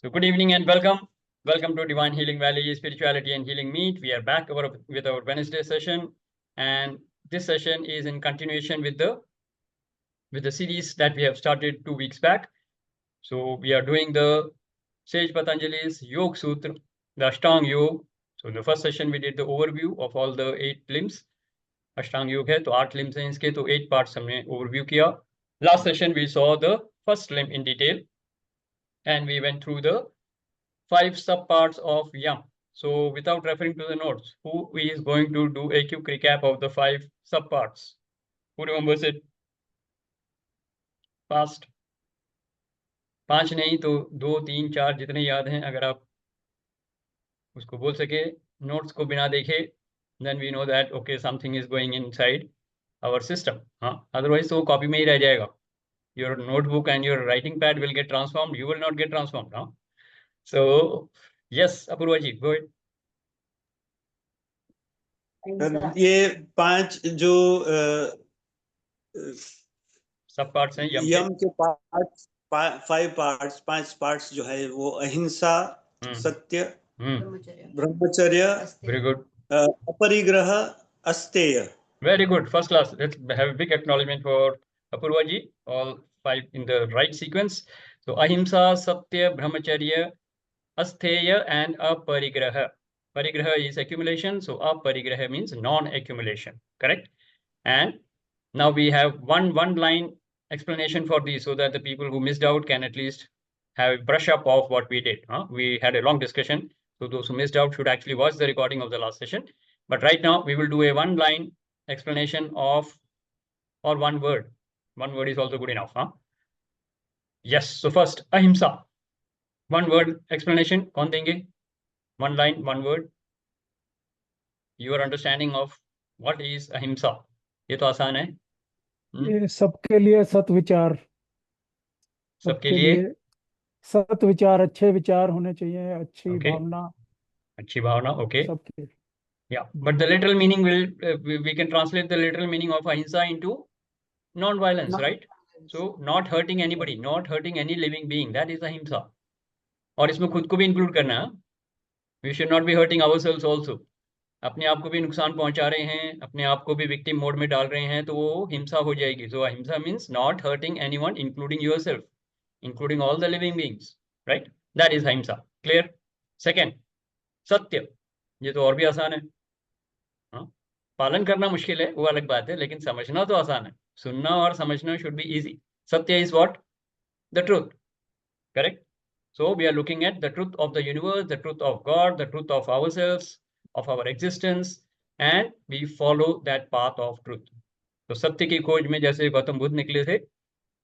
So good evening and welcome. Welcome to Divine Healing Valley Spirituality and Healing Meet. We are back with our Wednesday session, and this session is in continuation with the series that we have started 2 weeks back. So we are doing the Sage Patanjali's Yoga Sutra, the Ashtanga Yoga. So in the first session we did the overview of all the 8 limbs. Ashtanga Yoga है तो 8 limbs हैं इसके, तो 8 parts हमने overview किया. Last session we saw the first limb in detail, and we went through the 5 subparts of Yam. So without referring to the notes, who is going to do a quick recap of the 5 subparts? Who remembers it? Fast. 5 नहीं तो 2, 3, 4 जितने याद हैं, अगर आप उसको बोल सके नोट्स को बिना देखे, then we know that okay, something is going inside our system. Otherwise तो कॉपी में ही रह जाएगा. Your notebook and your writing pad will get transformed. You will not get transformed. So yes, Apurva ji, go ahead. ये 5 जो सब parts हैं यम के parts, 5 parts जो है वो अहिंसा, सत्य, ब्रह्मचर्य, वेरी गुड, अपरिग्रह, अस्तेय. Very good, first class. Let's have a big acknowledgement for Apurva ji. All 5 in the right sequence. So ahimsa, satya, brahmacharya, astheya, and aparigraha. Parigraha is accumulation, so aparigraha means non-accumulation. Correct? And now we have one line explanation for these, so that the people who missed out can at least have a brush up of what we did. We had a long discussion, so those who missed out should actually watch the recording of the last session. But right now we will do a 1 line explanation of, or 1 word. 1 word is also good enough. Yes. So first, ahimsa. 1 word explanation. कौन देंगे? 1 line, 1 word. Your understanding of what is ahimsa. ये तो आसान है. ये सबके लिए सत्विचार. सबके लिए सत्विचार, अच्छे विचार होने चाहिए, अच्छी Okay. भावना. अच्छी भावना. Okay. सबके. Yeah, but the literal meaning will we can translate the literal meaning of ahimsa into non-violence, right? So not hurting anybody, not hurting any living being, that is ahimsa. और इसमें खुद को भी include करना है. We should not be hurting ourselves also. अपने आप को भी नुकसान पहुंचा रहे हैं, अपने आप को भी victim mode में डाल रहे हैं, तो वो हिंसा हो जाएगी. So ahimsa means not hurting anyone, including yourself, including all the living beings, right? That is ahimsa. Clear? Second, सत्य. ये तो और भी आसान है. पालन करना मुश्किल है, वो अलग बात है, लेकिन समझना तो आसान है. सुनना और समझना should be easy. Satya is what? The truth. Correct? So we are looking at the truth of the universe, the truth of God, the truth of ourselves, of our existence, and we follow that path of truth. तो सत्य की खोज में जैसे गौतम बुद्ध निकले थे,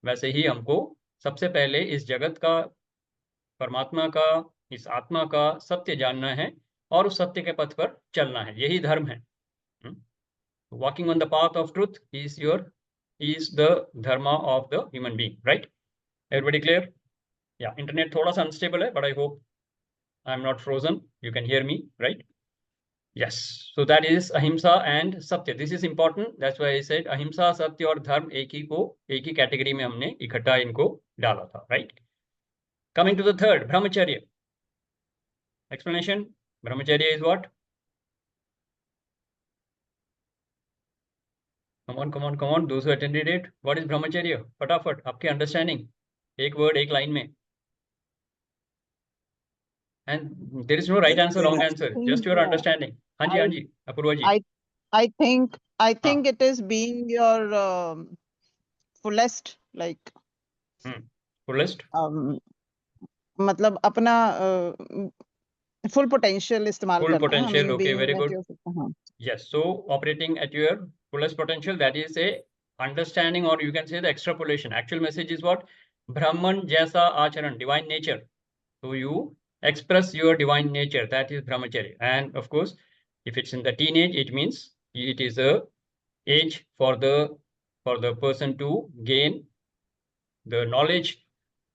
वैसे ही हमको सबसे पहले इस जगत का, परमात्मा का, इस आत्मा का सत्य जानना है और उस सत्य के पथ पर चलना है. यही धर्म है. Walking on the path of truth is the dharma of the human being, right? Everybody clear? Yeah, internet thoda sa unstable hai, but I hope I'm not frozen. You can hear me, right? Yes. So that is ahimsa and satya. This is important. That's why I said ahimsa, satya और धर्म एक ही category में हमने इकट्ठा इनको डाला था, right? Coming to the third, brahmacharya. Explanation. Brahmacharya is what? Come on. Those who attended it. What is brahmacharya? फटाफट आपके understanding. एक word, एक line में. And there is no right answer, wrong answer. Just your understanding. Hanji, Apurva ji. I think it is being your fullest, like. Fullest. मतलब अपना full potential इस्तेमाल करना. Full potential. Okay, very good. हाँ. Yes. So operating at your fullest potential, that is a understanding, or you can say the extrapolation. Actual message is what? Brahman jaisa acharan, divine nature. So you express your divine nature. That is brahmacharya. And of course, if it's in the teenage, it means it is a age for the person to gain the knowledge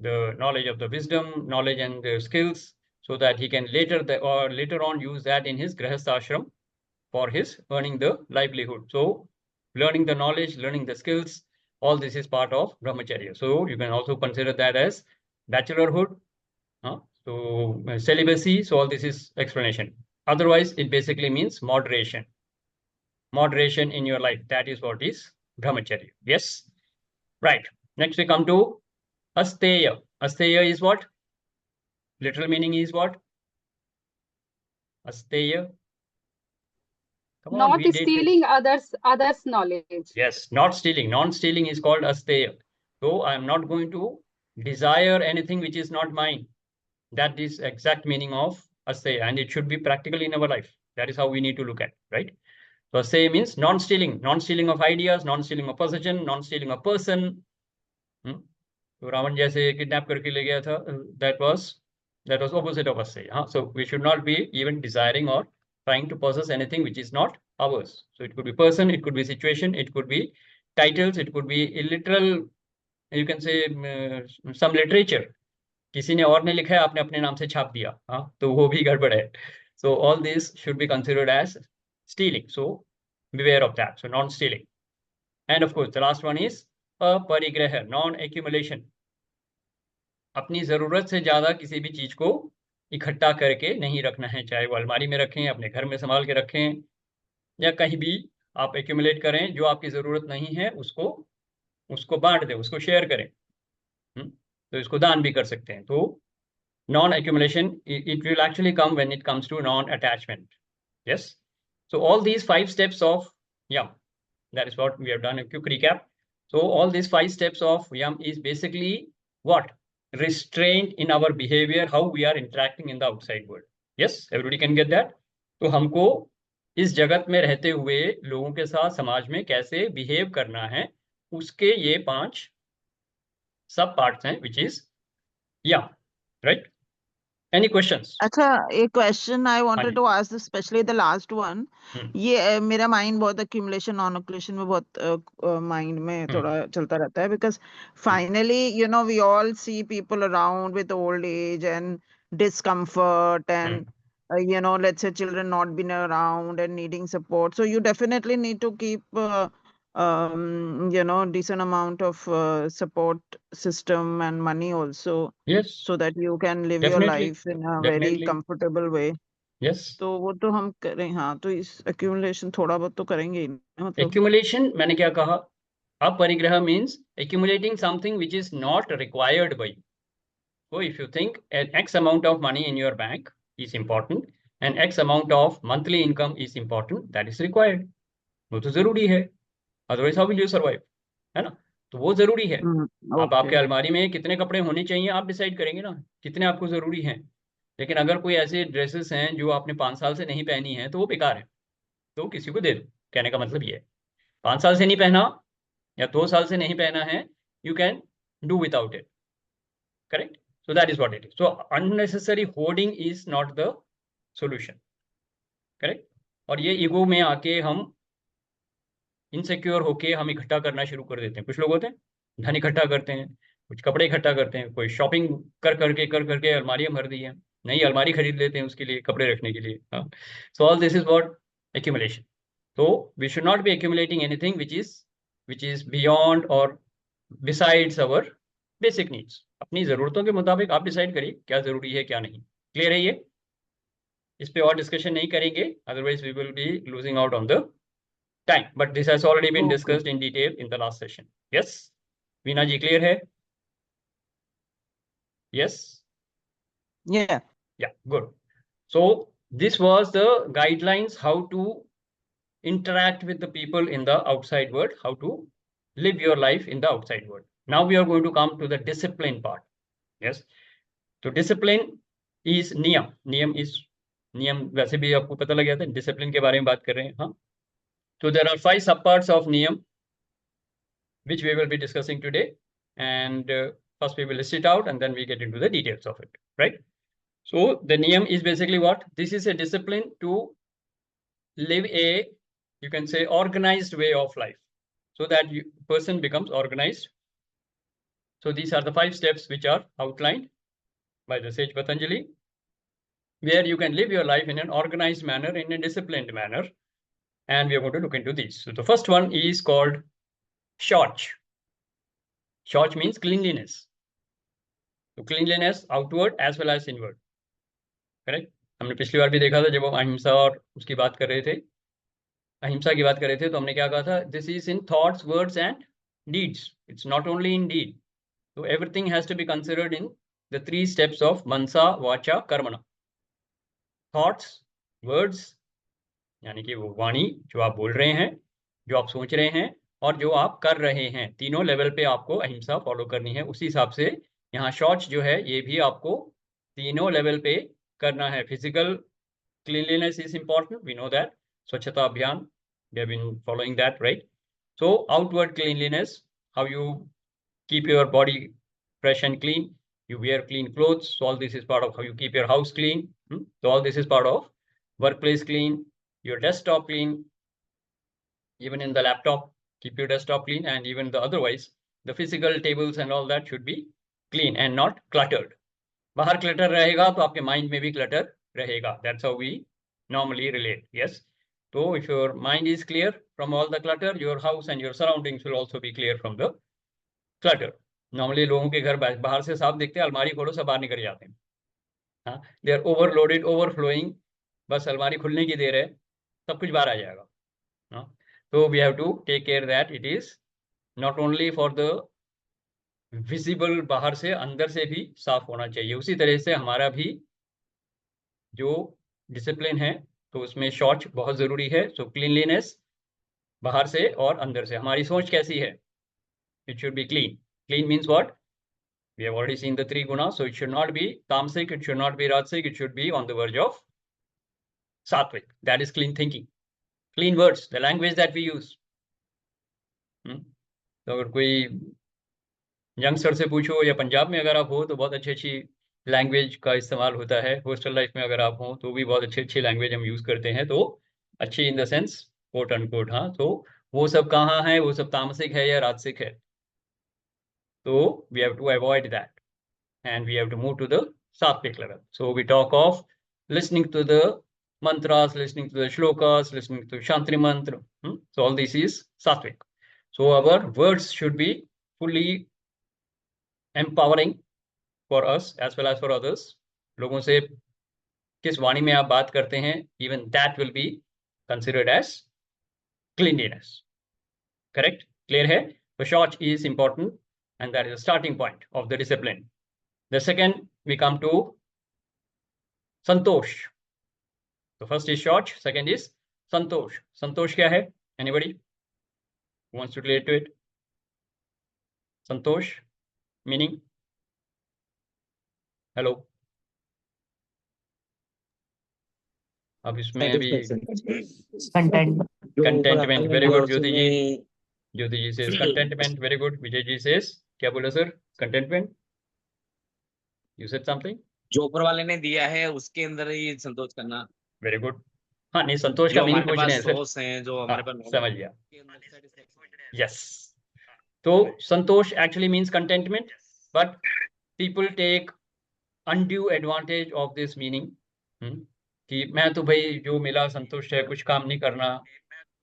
of the wisdom, knowledge and the skills, so that he can later on use that in his grahastha ashram for his earning the livelihood. So learning the knowledge, learning the skills, all this is part of brahmacharya. So you can also consider that as bachelorhood. So celibacy, so all this is explanation. Otherwise, it basically means moderation. Moderation in your life. That is what is brahmacharya. Yes. Right. Next we come to asteya. Asteya is what? Literal meaning is what? Asteya. Come on, Not we did stealing this. others' knowledge. Yes, not stealing. Non-stealing is called asteya. So I am not going to desire anything which is not mine. That is exact meaning of asteya, and it should be practical in our life. That is how we need to look at, right? So asteya means non-stealing, non-stealing of ideas, non-stealing of possession, non-stealing of person. तो रावण जैसे kidnap करके ले गया था, that was opposite of asteya. So we should not be even desiring or trying to possess anything which is not ours. So it could be person, it could be situation, it could be titles, it could be literal, you can say some literature. किसी ने और ने लिखा है, आपने अपने नाम से छाप दिया, हाँ, तो वो भी गड़बड़ है. So all this should be considered as stealing. So beware of that. So non-stealing. And of course, the last one is अपरिग्रह, non-accumulation. अपनी जरूरत से ज्यादा किसी भी चीज को इकट्ठा करके नहीं रखना है, चाहे वो अलमारी में रखें, अपने घर में संभाल के रखें, या कहीं भी आप एक्यूमुलेट करें. जो आपकी जरूरत नहीं है उसको बांट दें, उसको शेयर करें. तो इसको दान भी कर सकते हैं. तो non accumulation, it will actually come when it comes to non-attachment. Yes. So all these 5 steps of YAM, that is what we have done, a quick recap. So all these 5 steps of YAM is basically what? Restraint in our behavior, how we are interacting in the outside world. Yes, everybody can get that. तो हमको इस जगत में रहते हुए लोगों के साथ समाज में कैसे बिहेव करना है, उसके ये 5 सब पार्ट्स हैं, which is YAM, right? Any questions? अच्छा, एक question I wanted to ask, especially the last one. ये मेरा माइंड बहुत accumulation नॉन accumulation में बहुत माइंड में थोड़ा चलता रहता है, because finally you know we all see people around with old age and discomfort and you know, let's say children not being around and needing support, so you definitely need to keep you know, decent amount of support system and money also. Yes. So that you can live Definitely. your life in a Definitely. very comfortable way. Yes. तो वो तो हम करें, हाँ, तो इस accumulation थोड़ा बहुत तो करेंगे ही, मतलब. Accumulation, मैंने क्या कहा? अपरिग्रह means accumulating something which is not required by you. So if you think an X amount of money in your bank is important and X amount of monthly income is important, that is required. वो तो जरूरी है. Otherwise how will you survive? है ना? तो वो जरूरी है. अब आपके अलमारी में कितने कपड़े होने चाहिए आप डिसाइड करेंगे ना, कितने आपको जरूरी हैं. लेकिन अगर कोई ऐसे ड्रेसेस हैं जो आपने 5 साल से नहीं पहनी है तो वो बेकार है, तो किसी को दे दो. कहने का मतलब ये है, 5 साल से नहीं पहना या 2 साल से नहीं पहना है, you can do without it. Correct? So that is what it is. So unnecessary hoarding is not the solution. Correct? और ये ईगो में आके हम इनसिक्योर होके हम इकट्ठा करना शुरू कर देते हैं. कुछ लोग होते हैं धन इकट्ठा करते हैं, कुछ कपड़े इकट्ठा करते हैं, कोई शॉपिंग कर करके अलमारियां भर दी हैं, नई अलमारी खरीद लेते हैं उसके लिए, कपड़े रखने के लिए. So all this is what accumulation. So we should not be accumulating anything which is beyond or besides our basic needs. अपनी जरूरतों के मुताबिक आप डिसाइड करिए क्या जरूरी है क्या नहीं. क्लियर है? ये इस पे और डिस्कशन नहीं करेंगे, otherwise we will be losing out on the time. But this has already been discussed in detail in the last session. Yes Veena ji, clear है? Yes, yeah, good. So this was the guidelines how to interact with the people in the outside world, how to live your life in the outside world. Now we are going to come to the discipline part. Yes, so discipline is niyam. Niyam वैसे भी आपको पता लग गया था, discipline के बारे में बात कर रहे हैं. हाँ, so there are 5 subparts of niyam which we will be discussing today, and first we will list it out and then we get into the details of it, right? So the niyam is basically what? This is a discipline to live a, you can say, organized way of life, so that person becomes organized. So these are the 5 steps which are outlined by the sage Patanjali, where you can live your life in an organized manner, in a disciplined manner, and we are going to look into these. So the first one is called Shauch. Shauch means cleanliness. तो cleanliness outward as well as inward, correct. हमने पिछली बार भी देखा था जब हम अहिंसा और उसकी बात कर रहे थे, अहिंसा की बात कर रहे थे, तो हमने क्या कहा था, this is in thoughts, words and deeds, it's not only in deed. तो everything has to be considered in the 3 steps of मनसा वाचा कर्मणा। थॉट्स, वर्ड्स यानी कि वो वाणी जो आप बोल रहे हैं, जो आप सोच रहे हैं, और जो आप कर रहे हैं, तीनों लेवल पे आपको अहिंसा फॉलो करनी है। उसी हिसाब से यहाँ शौच जो है ये भी आपको तीनों लेवल पे करना है। Physical cleanliness is important, we know that, स्वच्छता अभियान, we have been following that, right? So outward cleanliness, how you keep your body fresh and clean, you wear clean clothes, so all this is part of how you keep your house clean. So all this is part of workplace clean, your desktop clean, even in the laptop keep your desktop clean, and even the otherwise the physical tables and all that should be clean and not cluttered. बाहर clutter रहेगा तो आपके mind में भी clutter रहेगा, that's how we normally relate. Yes, so if your mind is clear from all the clutter, your house and your surroundings will also be clear from the clutter. Normally लोगों के घर बाहर से साफ दिखते हैं, अलमारी खोलो सब बाहर निकल जाते हैं, हाँ, they are overloaded, overflowing, बस अलमारी खुलने की देर है, सब कुछ बाहर आ जाएगा, हाँ. So we have to take care that it is not only for the visible, बाहर से अंदर से भी साफ होना चाहिए। उसी तरह से हमारा भी जो डिसिप्लिन है तो उसमें शौच बहुत जरूरी है। सो क्लीनलीनेस बाहर से और अंदर से। हमारी सोच कैसी है? It should be clean. Clean means what? We have already seen the 3 guna, so it should not be tamasic, it should not be rajasic, it should be on the verge of sattvic. That is clean thinking. Clean words, the language that we use. तो अगर कोई youngster से पूछो या पंजाब में अगर आप हो तो बहुत अच्छी अच्छी लैंग्वेज का इस्तेमाल होता है। हॉस्टल लाइफ में अगर आप हो तो भी बहुत अच्छी अच्छी लैंग्वेज हम यूज़ करते हैं। तो अच्छी in the sense quote unquote, हाँ, तो वो सब कहाँ है? वो सब तामसिक है या राजसिक है? तो we have to avoid that and we have to move to the sattvic level. So we talk of listening to the mantras, listening to the shlokas, listening to Shantri mantra. So all this is sattvic. So our words should be fully empowering for us as well as for others. लोगों से किस वाणी में आप बात करते हैं, even that will be considered as cleanliness. Correct? Clear है? So शौच is important and that is the starting point of the discipline. The second we come to Santosh. So first is शौच, second is संतोष. संतोष क्या है? Anybody who wants to relate to it? Santosh meaning? Hello. अब इसमें अभी contentment, very good ज्योति जी. ज्योति जी says contentment, very good. Vijay ji says क्या बोला sir? contentment. You said something? जो ऊपर वाले ने दिया है उसके अंदर ही संतोष करना। Very good. हाँ, नहीं, संतोष का मीनिंग पूछ रहे हैं सोर्स हैं जो हमारे पास, समझ गया। यस, तो santosh actually means contentment, but people take undue advantage of this meaning कि मैं तो भाई जो मिला संतुष्ट है, कुछ काम नहीं करना,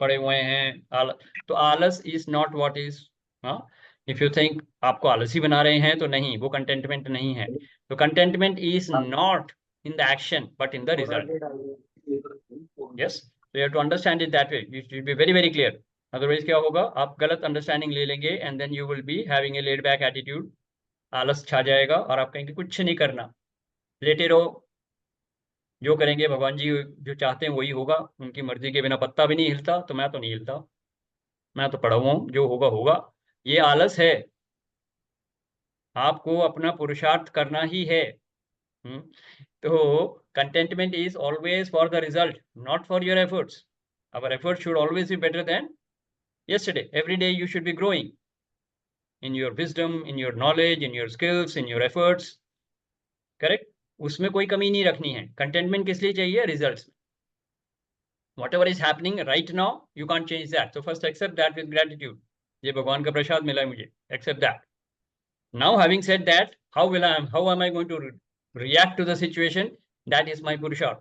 पड़े हुए हैं। तो आलस is not what is, if you think आपको आलसी बना रहे हैं तो नहीं, वो कंटेंटमेंट नहीं है। तो contentment is not in the action but in the result. Yes, so you have to understand it that way. You should be very very clear. Otherwise क्या होगा, आप गलत अंडरस्टैंडिंग ले लेंगे and then you will be having a laid back attitude. आलस छा जाएगा और आप कहेंगे कुछ नहीं करना, लेटे रहो, जो करेंगे भगवान जी जो चाहते हैं वही होगा, उनकी मर्जी के बिना पत्ता भी नहीं हिलता, तो मैं तो नहीं हिलता, मैं तो पड़ा हुआ हूँ, जो होगा होगा। ये आलस है। आपको अपना पुरुषार्थ करना ही है। तो contentment is always for the result, not for your efforts. Our efforts should always be better than yesterday. Every day you should be growing in your wisdom, in your knowledge, in your skills, in your efforts. Correct? उसमें कोई कमी नहीं रखनी है। Contentment किस लिए चाहिए? Results. Whatever is happening right now, you can't change that. So first accept that with gratitude. ये भगवान का प्रसाद मिला है मुझे. Accept that. Now having said that, how am I going to react to the situation? That is my पुरुषार्थ,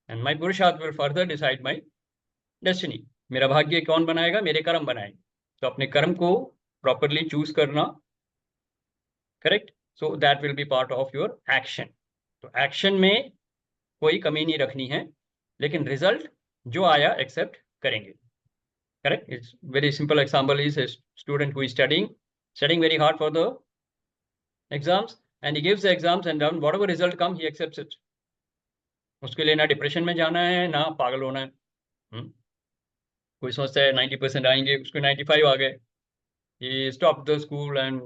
and my पुरुषार्थ will further decide my destiny. मेरा भाग्य कौन बनाएगा? मेरे कर्म बनाएंगे। तो अपने कर्म को प्रॉपरली चूज करना, correct. so that will be part of your action. तो action में कोई कमी नहीं रखनी है, लेकिन result जो आया accept करेंगे. Correct? It's very simple example is a student who is studying very hard for the exams, and he gives the exams, and then whatever result come he accepts it. उसके लिए ना depression में जाना है ना पागल होना है. कोई सोचता है 90% आएंगे, उसको 95 आ गए, he stopped the school and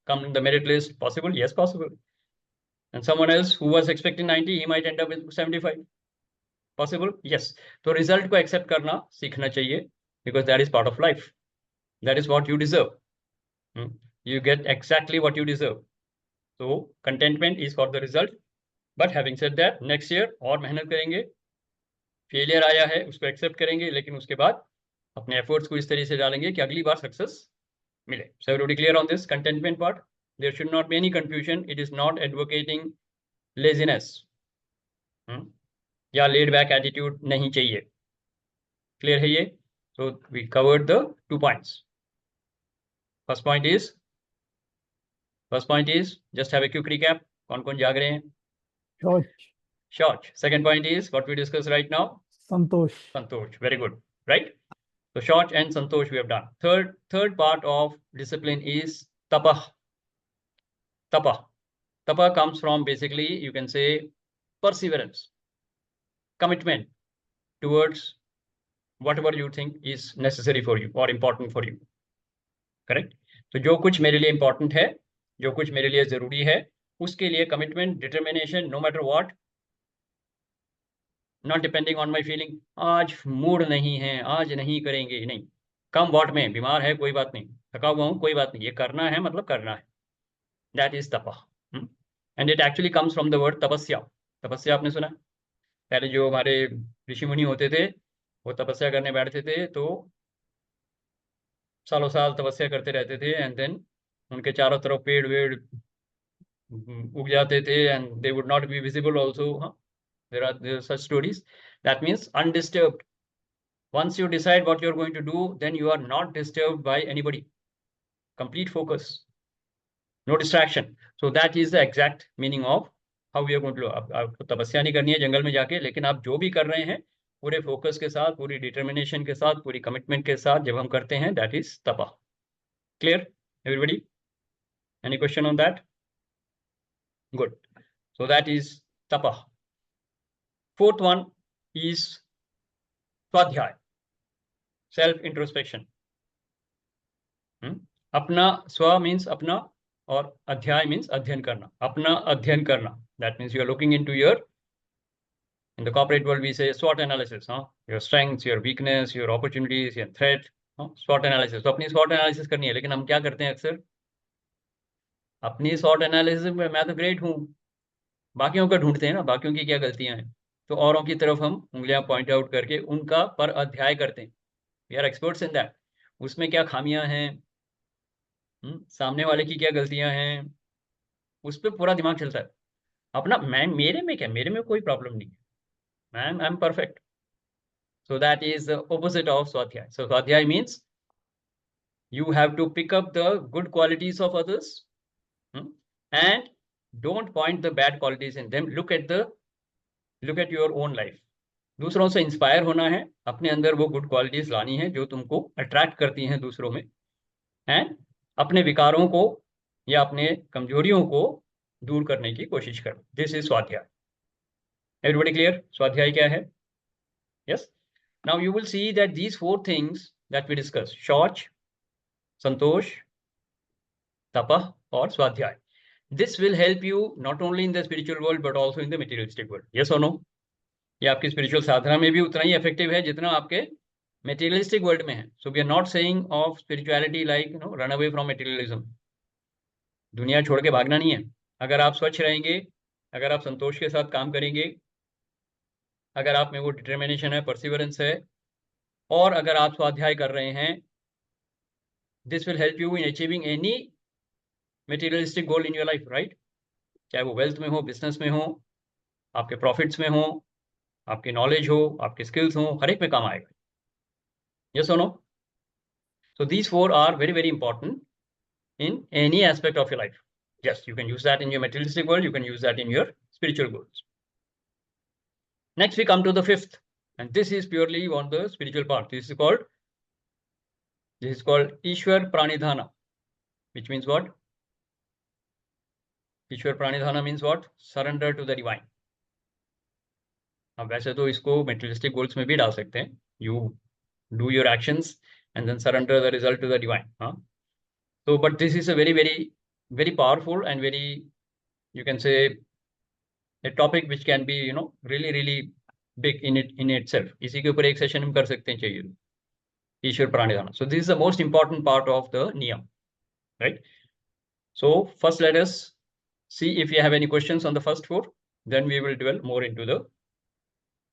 come in the merit list. Possible? Yes, possible. And someone else who was expecting 90, he might end up with 75. Possible? Yes. तो result को accept करना सीखना चाहिए, because that is part of life. That is what you deserve. You get exactly what you deserve. So contentment is for the result. But having said that, next year और मेहनत करेंगे. Failure आया है उसको accept करेंगे, लेकिन उसके बाद अपने एफर्ट्स को इस तरह से डालेंगे कि अगली बार सक्सेस मिले. So everybody clear on this contentment part? There should not be any confusion. It is not advocating laziness. या laid back attitude नहीं चाहिए. Clear है ये? So we covered the 2 points. First point is just have a quick recap. कौन-कौन जाग रहे हैं? Short. Second point is what we discussed right now. Santosh. Very good. Right? So Short and Santosh we have done. Third part of discipline is Tapah. Tapah comes from basically you can say perseverance, commitment towards whatever you think is necessary for you or important for you. Correct? So जो कुछ मेरे लिए important है, जो कुछ मेरे लिए जरूरी है, उसके लिए commitment, determination, no matter what. Not depending on my feeling. आज मूड नहीं है, आज नहीं करेंगे, नहीं. कम वॉट में, बीमार है कोई बात नहीं, थका हुआ हूँ कोई बात नहीं, ये करना है मतलब करना है. That is tapa. And it actually comes from the word तपस्या. तपस्या आपने सुना? पहले जो हमारे ऋषि मुनि होते थे, वो तपस्या करने बैठते थे तो सालों साल तपस्या करते रहते थे, एंड देन उनके चारों तरफ पेड़ वेड़ उग जाते थे, and they would not be visible also. There are such stories. That means undisturbed. Once you decide what you're going to do, then you are not disturbed by anybody. Complete focus. No distraction. So that is the exact meaning of how we are going to do. आपको तपस्या नहीं करनी है जंगल में जाके, लेकिन आप जो भी कर रहे हैं पूरे फोकस के साथ, पूरी डिटर्मिनेशन के साथ, पूरी कमिटमेंट के साथ जब हम करते हैं, that is tapa. Clear? Everybody? Any question on that? Good. So that is tapa. Fourth one is Swadhyay, self-introspection. अपना स्व means अपना और अध्याय means अध्ययन करना. अपना अध्ययन करना. That means you are looking into your, in the corporate world we say SWOT analysis. Your strengths, your weakness, your opportunities, your threat. SWOT analysis. तो अपनी SWOT analysis करनी है, लेकिन हम क्या करते हैं अक्सर? अपनी SWOT analysis में मैं तो ग्रेट हूँ, बाकियों का ढूंढते हैं ना, बाकियों की क्या गलतियां हैं, तो औरों की तरफ हम उंगलियां पॉइंट आउट करके उनका पर अध्याय करते हैं. We are experts in that. उसमें क्या खामियां हैं, सामने वाले की क्या गलतियां हैं, उस पर पूरा दिमाग चलता है. अपना मेरे में क्या, मेरे में कोई प्रॉब्लम नहीं है, I am perfect. So that is the opposite of स्वाध्याय. सो स्वाध्याय means you have to pick up the good qualities of others and don't point the bad qualities in them. Look at your own life. दूसरों से inspire होना है, अपने अंदर वो good qualities लानी है जो तुमको अट्रैक्ट करती हैं दूसरों में, एंड अपने विकारों को या अपने कमजोरियों को दूर करने की कोशिश करो. This is svadhyaya. Everybody clear? Svadhyaya क्या है? Yes. Now you will see that these 4 things that we discuss, shauch, santosh, तपह और स्वाध्याय, this will help you not only in the spiritual world but also in the materialistic world. Yes or no? ये आपकी spiritual साधना में भी उतना ही effective है जितना आपके materialistic world में है. So we are not saying of spirituality like run away from materialism. दुनिया छोड़ के भागना नहीं है. अगर आप स्वच्छ रहेंगे, अगर आप संतोष के साथ काम करेंगे, अगर आप में वो determination है, perseverance है, और अगर आप स्वाध्याय कर रहे हैं, this will help you in achieving any materialistic goal in your life, right? चाहे वो wealth में हो, business में हो, आपके profits में हो, आपकी knowledge हो, आपके skills हो, हर एक में काम आएगा. Yes or no? So these 4 are very very important in any aspect of your life. Yes, you can use that in your materialistic world. You can use that in your spiritual goals. Next, we come to the fifth, and this is purely on the spiritual part. This is called Ishwar Pranidhana, which means what? Ishwar Pranidhana means what? Surrender to the divine. अब वैसे तो इसको materialistic goals में भी डाल सकते हैं. You do your actions and then surrender the result to the divine. So, but this is a very, very, very powerful and very, you can say, a topic which can be, you know, really, really big in itself. इसी के ऊपर एक session हम कर सकते हैं चाहिए. ईश्वर प्राणिधान. So this is the most important part of the niyam, right? So first let us see if you have any questions on the first four. Then we will dwell more into the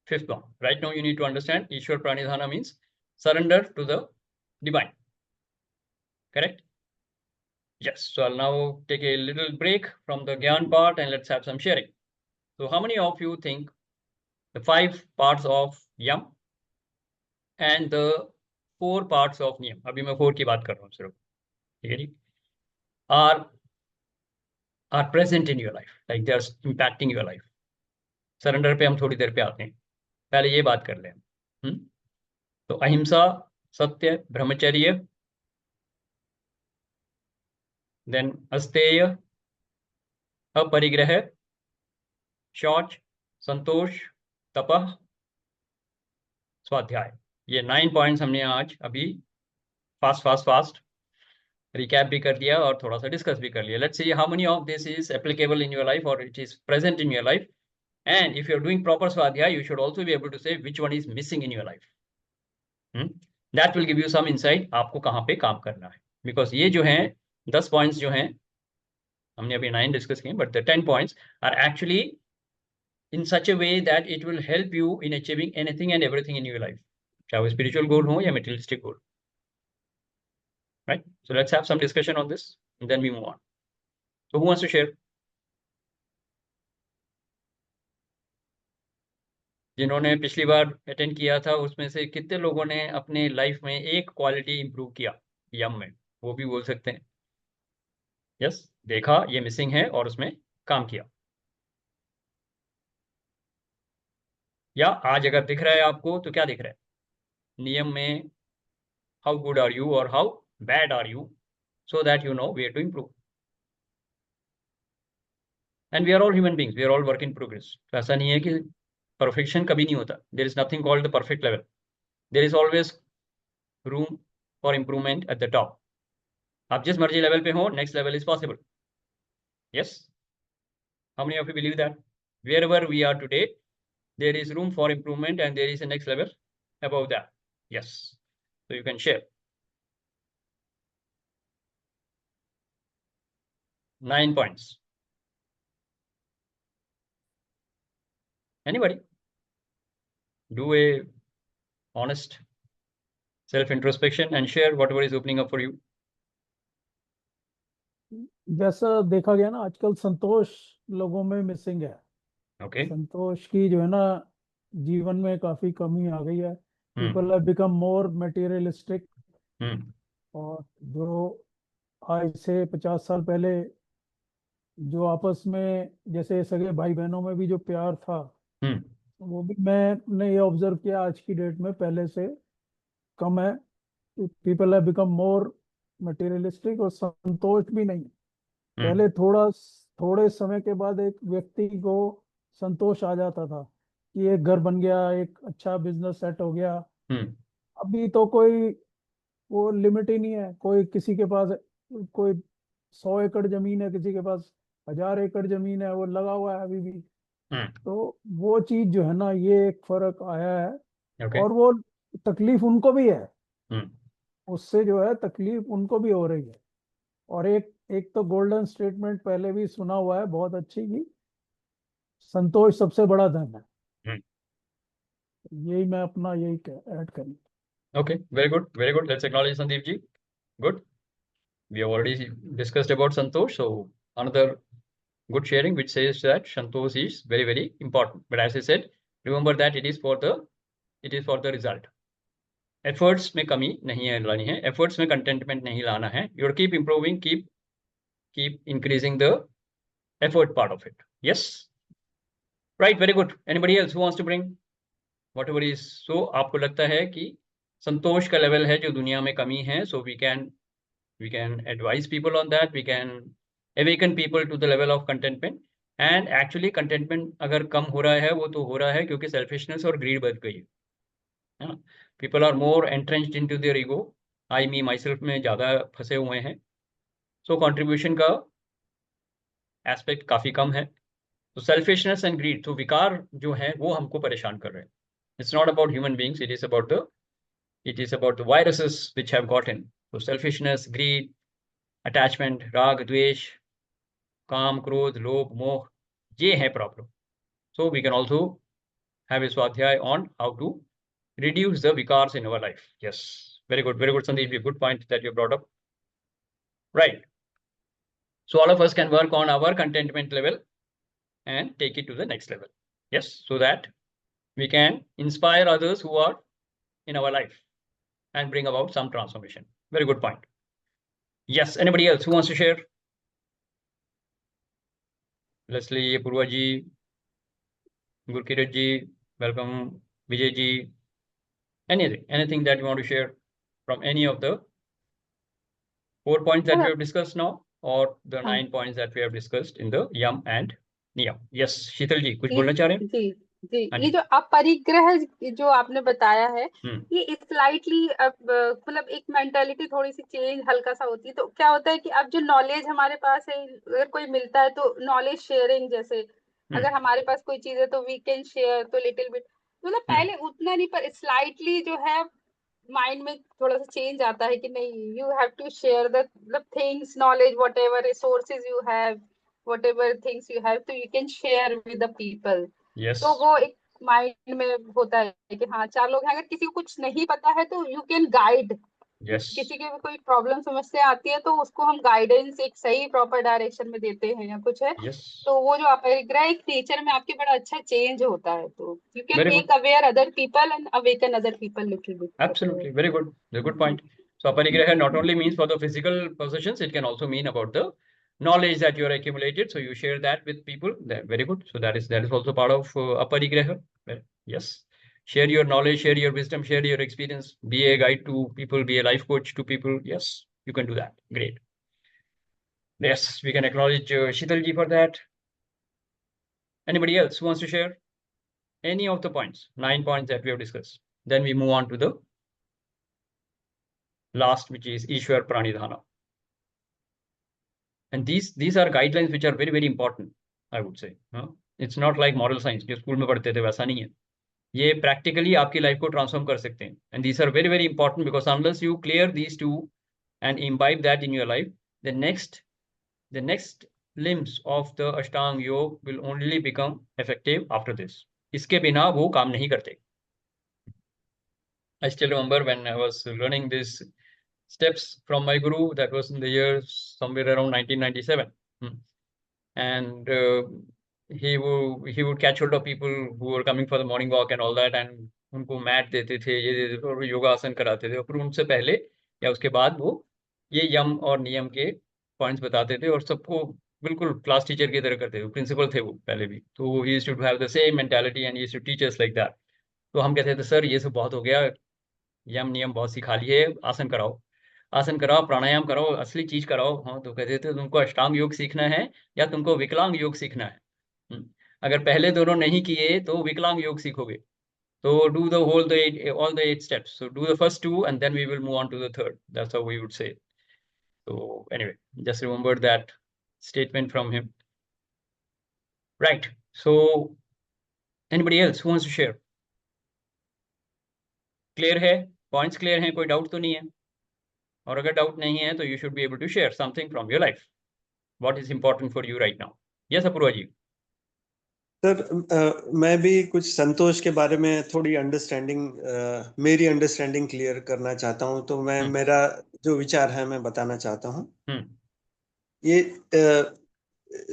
fifth one. Right now you need to understand Ishwar Pranidhana means surrender to the divine. Correct? Yes. So I'll now take a little break from the Gyan part and let's have some sharing. So how many of you think the 5 parts of Yam and the 4 parts of Niyam, अभी मैं 4 की बात कर रहा हूँ सिर्फ, ठीक है जी, are present in your life, like they are impacting your life. Surrender पे हम थोड़ी देर पे आते हैं, पहले ये बात कर लें. तो अहिंसा, सत्य, ब्रह्मचर्य, then अस्तेय, अपरिग्रह, शौच, संतोष, तपः, स्वाध्याय. ये 9 पॉइंट्स हमने आज अभी फास्ट रिकैप भी कर दिया और थोड़ा सा डिस्कस भी कर लिया. Let's see how many of this is applicable in your life और it is present in your life. And if you are doing proper swadhyaya, you should also be able to say which one is missing in your life. That will give you some insight आपको कहाँ पे काम करना है. Because ये जो है 10 points जो हैं, हमने अभी 9 डिस्कस किए, but the 10 points are actually in such a way that it will help you in achieving anything and everything in your life, चाहे वो spiritual goal हो या materialistic goal, right? So let's have some discussion on this and then we move on. So who wants to share? जिन्होंने पिछली बार attend किया था उसमें से कितने लोगों ने अपने लाइफ में एक क्वालिटी इंप्रूव किया यम में, वो भी बोल सकते हैं. यस, देखा ये मिसिंग है और उसमें काम किया. या आज अगर दिख रहा है आपको तो क्या दिख रहा है नियम में, हाउ गुड आर यू और how bad are you, so that you know where to improve. And we are all human beings, we are all work in progress. तो ऐसा नहीं है कि परफेक्शन कभी नहीं होता. There is nothing called the perfect level. There is always room for improvement at the top. आप जिस मर्जी लेवल पे हो, next level is possible. Yes, how many of you believe that wherever we are today, there is room for improvement and there is a next level above that? Yes, so you can share. 9 points. Anybody? Do a honest self introspection and share whatever is opening up for you. जैसा देखा गया ना, आजकल संतोष लोगों में missing है. Okay. संतोष की जो है ना जीवन में काफी कमी आ गई है. People have become more materialistic. और जो आज से 50 साल पहले जो आपस में जैसे सगे भाई बहनों में भी जो प्यार था, वो भी मैंने ये ऑब्जर्व किया आज की डेट में पहले से कम है. People have become more materialistic और संतोष भी नहीं. पहले थोड़े समय के बाद एक व्यक्ति को संतोष आ जाता था कि एक घर बन गया, एक अच्छा बिजनेस सेट हो गया. अभी तो कोई वो लिमिट ही नहीं है. कोई किसी के पास कोई 100 एकड़ जमीन है, किसी के पास 1000 एकड़ जमीन है, वो लगा हुआ है अभी भी. तो वो चीज जो है ना, ये एक फर्क आया है. Okay. और वो तकलीफ उनको भी है. उससे जो है तकलीफ उनको भी हो रही है. और एक तो गोल्डन स्टेटमेंट पहले भी सुना हुआ है बहुत अच्छी, की संतोष सबसे बड़ा धन है. यही मैं अपना यही ऐड करूँ. Okay, very good, very good. Let's acknowledge Sandeep ji. Good. We have already discussed about Santosh, so another good sharing which says that Santosh is very, very important. But as I said, remember that it is for the result. Efforts में कमी नहीं है लानी है. Efforts में contentment नहीं लाना है. You keep improving, keep keep increasing the effort part of it. Yes, right, very good. Anybody else who wants to bring whatever is? So आपको लगता है कि संतोष का लेवल है जो दुनिया में कमी है, so we can advise people on that, we can awaken people to the level of contentment. And actually contentment अगर कम हो रहा है वो तो हो रहा है क्योंकि selfishness और greed बढ़ गई है ना. People are more entrenched into their ego, I me myself में ज़्यादा फंसे हुए हैं, so contribution का एस्पेक्ट काफी कम है. तो सेल्फिशनेस एंड ग्रीड, तो विकार जो है वो हमको परेशान कर रहे हैं. It's not about human beings, it is about the viruses which have got in. तो सेल्फिशनेस, ग्रीड, अटैचमेंट, राग, द्वेष, काम, क्रोध, लोभ, मोह, ये है problem. So we can also have a swadhyaya on how to reduce the vikars in our life. Yes, very good, Sandeep, good point that you brought up. Right, so all of us can work on our contentment level and take it to the next level. Yes, so that we can inspire others who are in our life and bring about some transformation. Very good point. Yes, anybody else who wants to share? Leslie, Purva ji, Gurkirat ji, welcome. Vijay ji, anything that you want to share from any of the 4 points that we have discussed now, or the 9 points that we have discussed in the yam and niyam? Yes, शीतल जी कुछ बोलना चाह रहे हैं? जी, ये जो अपरिग्रह जो आपने बताया है, ये स्लाइटली मतलब एक मेंटालिटी थोड़ी सी चेंज हल्का सा होती है. तो क्या होता है कि अब जो नॉलेज हमारे पास है, अगर कोई मिलता है तो नॉलेज शेयरिंग, जैसे अगर हमारे पास कोई चीज है तो वी कैन शेयर, तो लिटिल बिट, मतलब पहले उतना नहीं, पर स्लाइटली जो है माइंड में थोड़ा सा चेंज आता है कि नहीं, you have to share the things, knowledge, whatever resources you have, whatever things you have, तो you can share with the people. Yes. तो वो एक माइंड में होता है कि हाँ 4 लोग हैं, अगर किसी को कुछ नहीं पता है तो यू कैन गाइड. Yes. किसी के भी कोई प्रॉब्लम समस्या आती है तो उसको हम गाइडेंस एक सही प्रॉपर डायरेक्शन में देते हैं या कुछ है. Yes. तो वो जो अपरिग्रह एक नेचर में आपके बड़ा अच्छा चेंज होता है. तो you can Very make aware other people and awaken other people little bit. Absolutely, very good. The good point. So aparigraha not only means for the physical possessions, it can also mean about the knowledge that you are accumulated. So you share that with people. Very good. So that is also part of aparigraha. Yes. Share your knowledge, share your wisdom, share your experience. Be a guide to people, be a life coach to people. Yes, you can do that. Great. Yes, we can acknowledge Sheetal ji for that. Anybody else who wants to share any of the points, 9 points that we have discussed? Then we move on to the last, which is Ishwar Pranidhana. And these are guidelines which are very, very important, I would say. It's not like moral science, जो school में पढ़ते थे वैसा नहीं है. ये practically आपकी life को ट्रांसफॉर्म कर सकते हैं. And these are very, very important because unless you clear these two and imbibe that in your life, the next limbs of the Ashtanga Yoga will only become effective after this. इसके बिना वो काम नहीं करते. I still remember when I was learning this steps from my guru, that was in the year somewhere around 1997, and he would catch hold of people who were coming for the morning walk and all that, and उनको mat देते थे, ये देते थे और योगासन कराते थे, और फिर उनसे पहले या उसके बाद वो ये यम और नियम के पॉइंट्स बताते थे और सबको बिल्कुल क्लास टीचर की तरह करते थे. प्रिंसिपल थे वो पहले भी, तो he used to have the same mentality and he used to teach us like that. तो हम कहते थे सर ये सब बहुत हो गया, यम नियम बहुत सिखा लिए, आसन कराओ, प्राणायाम कराओ, असली चीज कराओ. हाँ, तो कहते थे तुमको अष्टांग योग सीखना है या तुमको विकलांग योग सीखना है. अगर पहले दोनों नहीं किए तो विकलांग योग सीखोगे. तो do all the 8 steps. So do the first 2 and then we will move on to the third. That's how we would say. So anyway, just remember that statement from him. Right. So anybody else who wants to share? Clear है? Points clear हैं? कोई doubt तो नहीं है? और अगर doubt नहीं है तो you should be able to share something from your life. What is important for you right now? Yes, Apurva ji. Sir मैं भी कुछ संतोष के बारे में थोड़ी मेरी अंडरस्टैंडिंग क्लियर करना चाहता हूं. तो मैं मेरा जो विचार है मैं बताना चाहता हूं. ये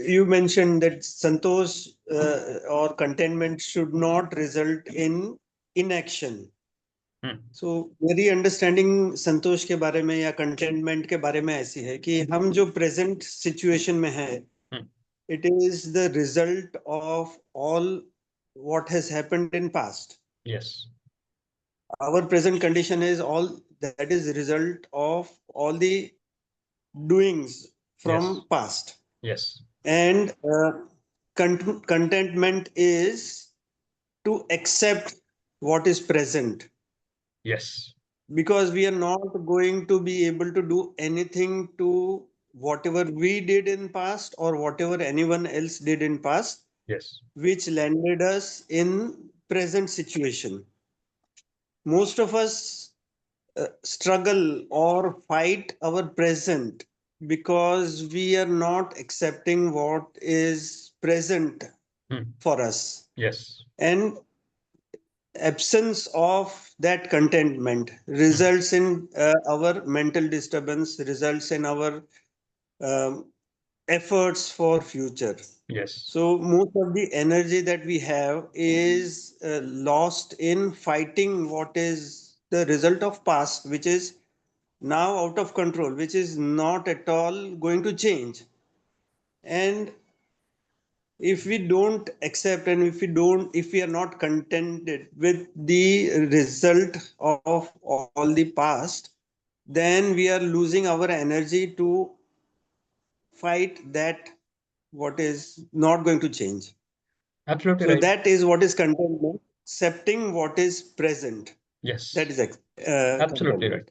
you mentioned that Santosh or contentment should not result in inaction. So मेरी अंडरस्टैंडिंग संतोष के बारे में या कंटेनमेंट के बारे में ऐसी है कि हम जो प्रेजेंट सिचुएशन में है, it is the result of all what has happened in past. Yes. Our present condition is all that is the result of all the doings from Yes. past. Yes. And contentment is to accept what is present. Yes. Because we are not going to be able to do anything to whatever we did in past or whatever anyone else did in past. Yes. Which landed us in present situation. Most of us struggle or fight our present because we are not accepting what is present for us. Yes. And absence of that contentment results in our mental disturbance, results in our efforts for future. Yes. So most of the energy that we have is lost in fighting what is the result of past, which is now out of control, which is not at all going to change. And if we don't accept and if we are not contented with the result of all the past, then we are losing our energy to fight that what is not going to change. Absolutely So right. that is what is contentment, accepting what is present. Yes. That is Absolutely right.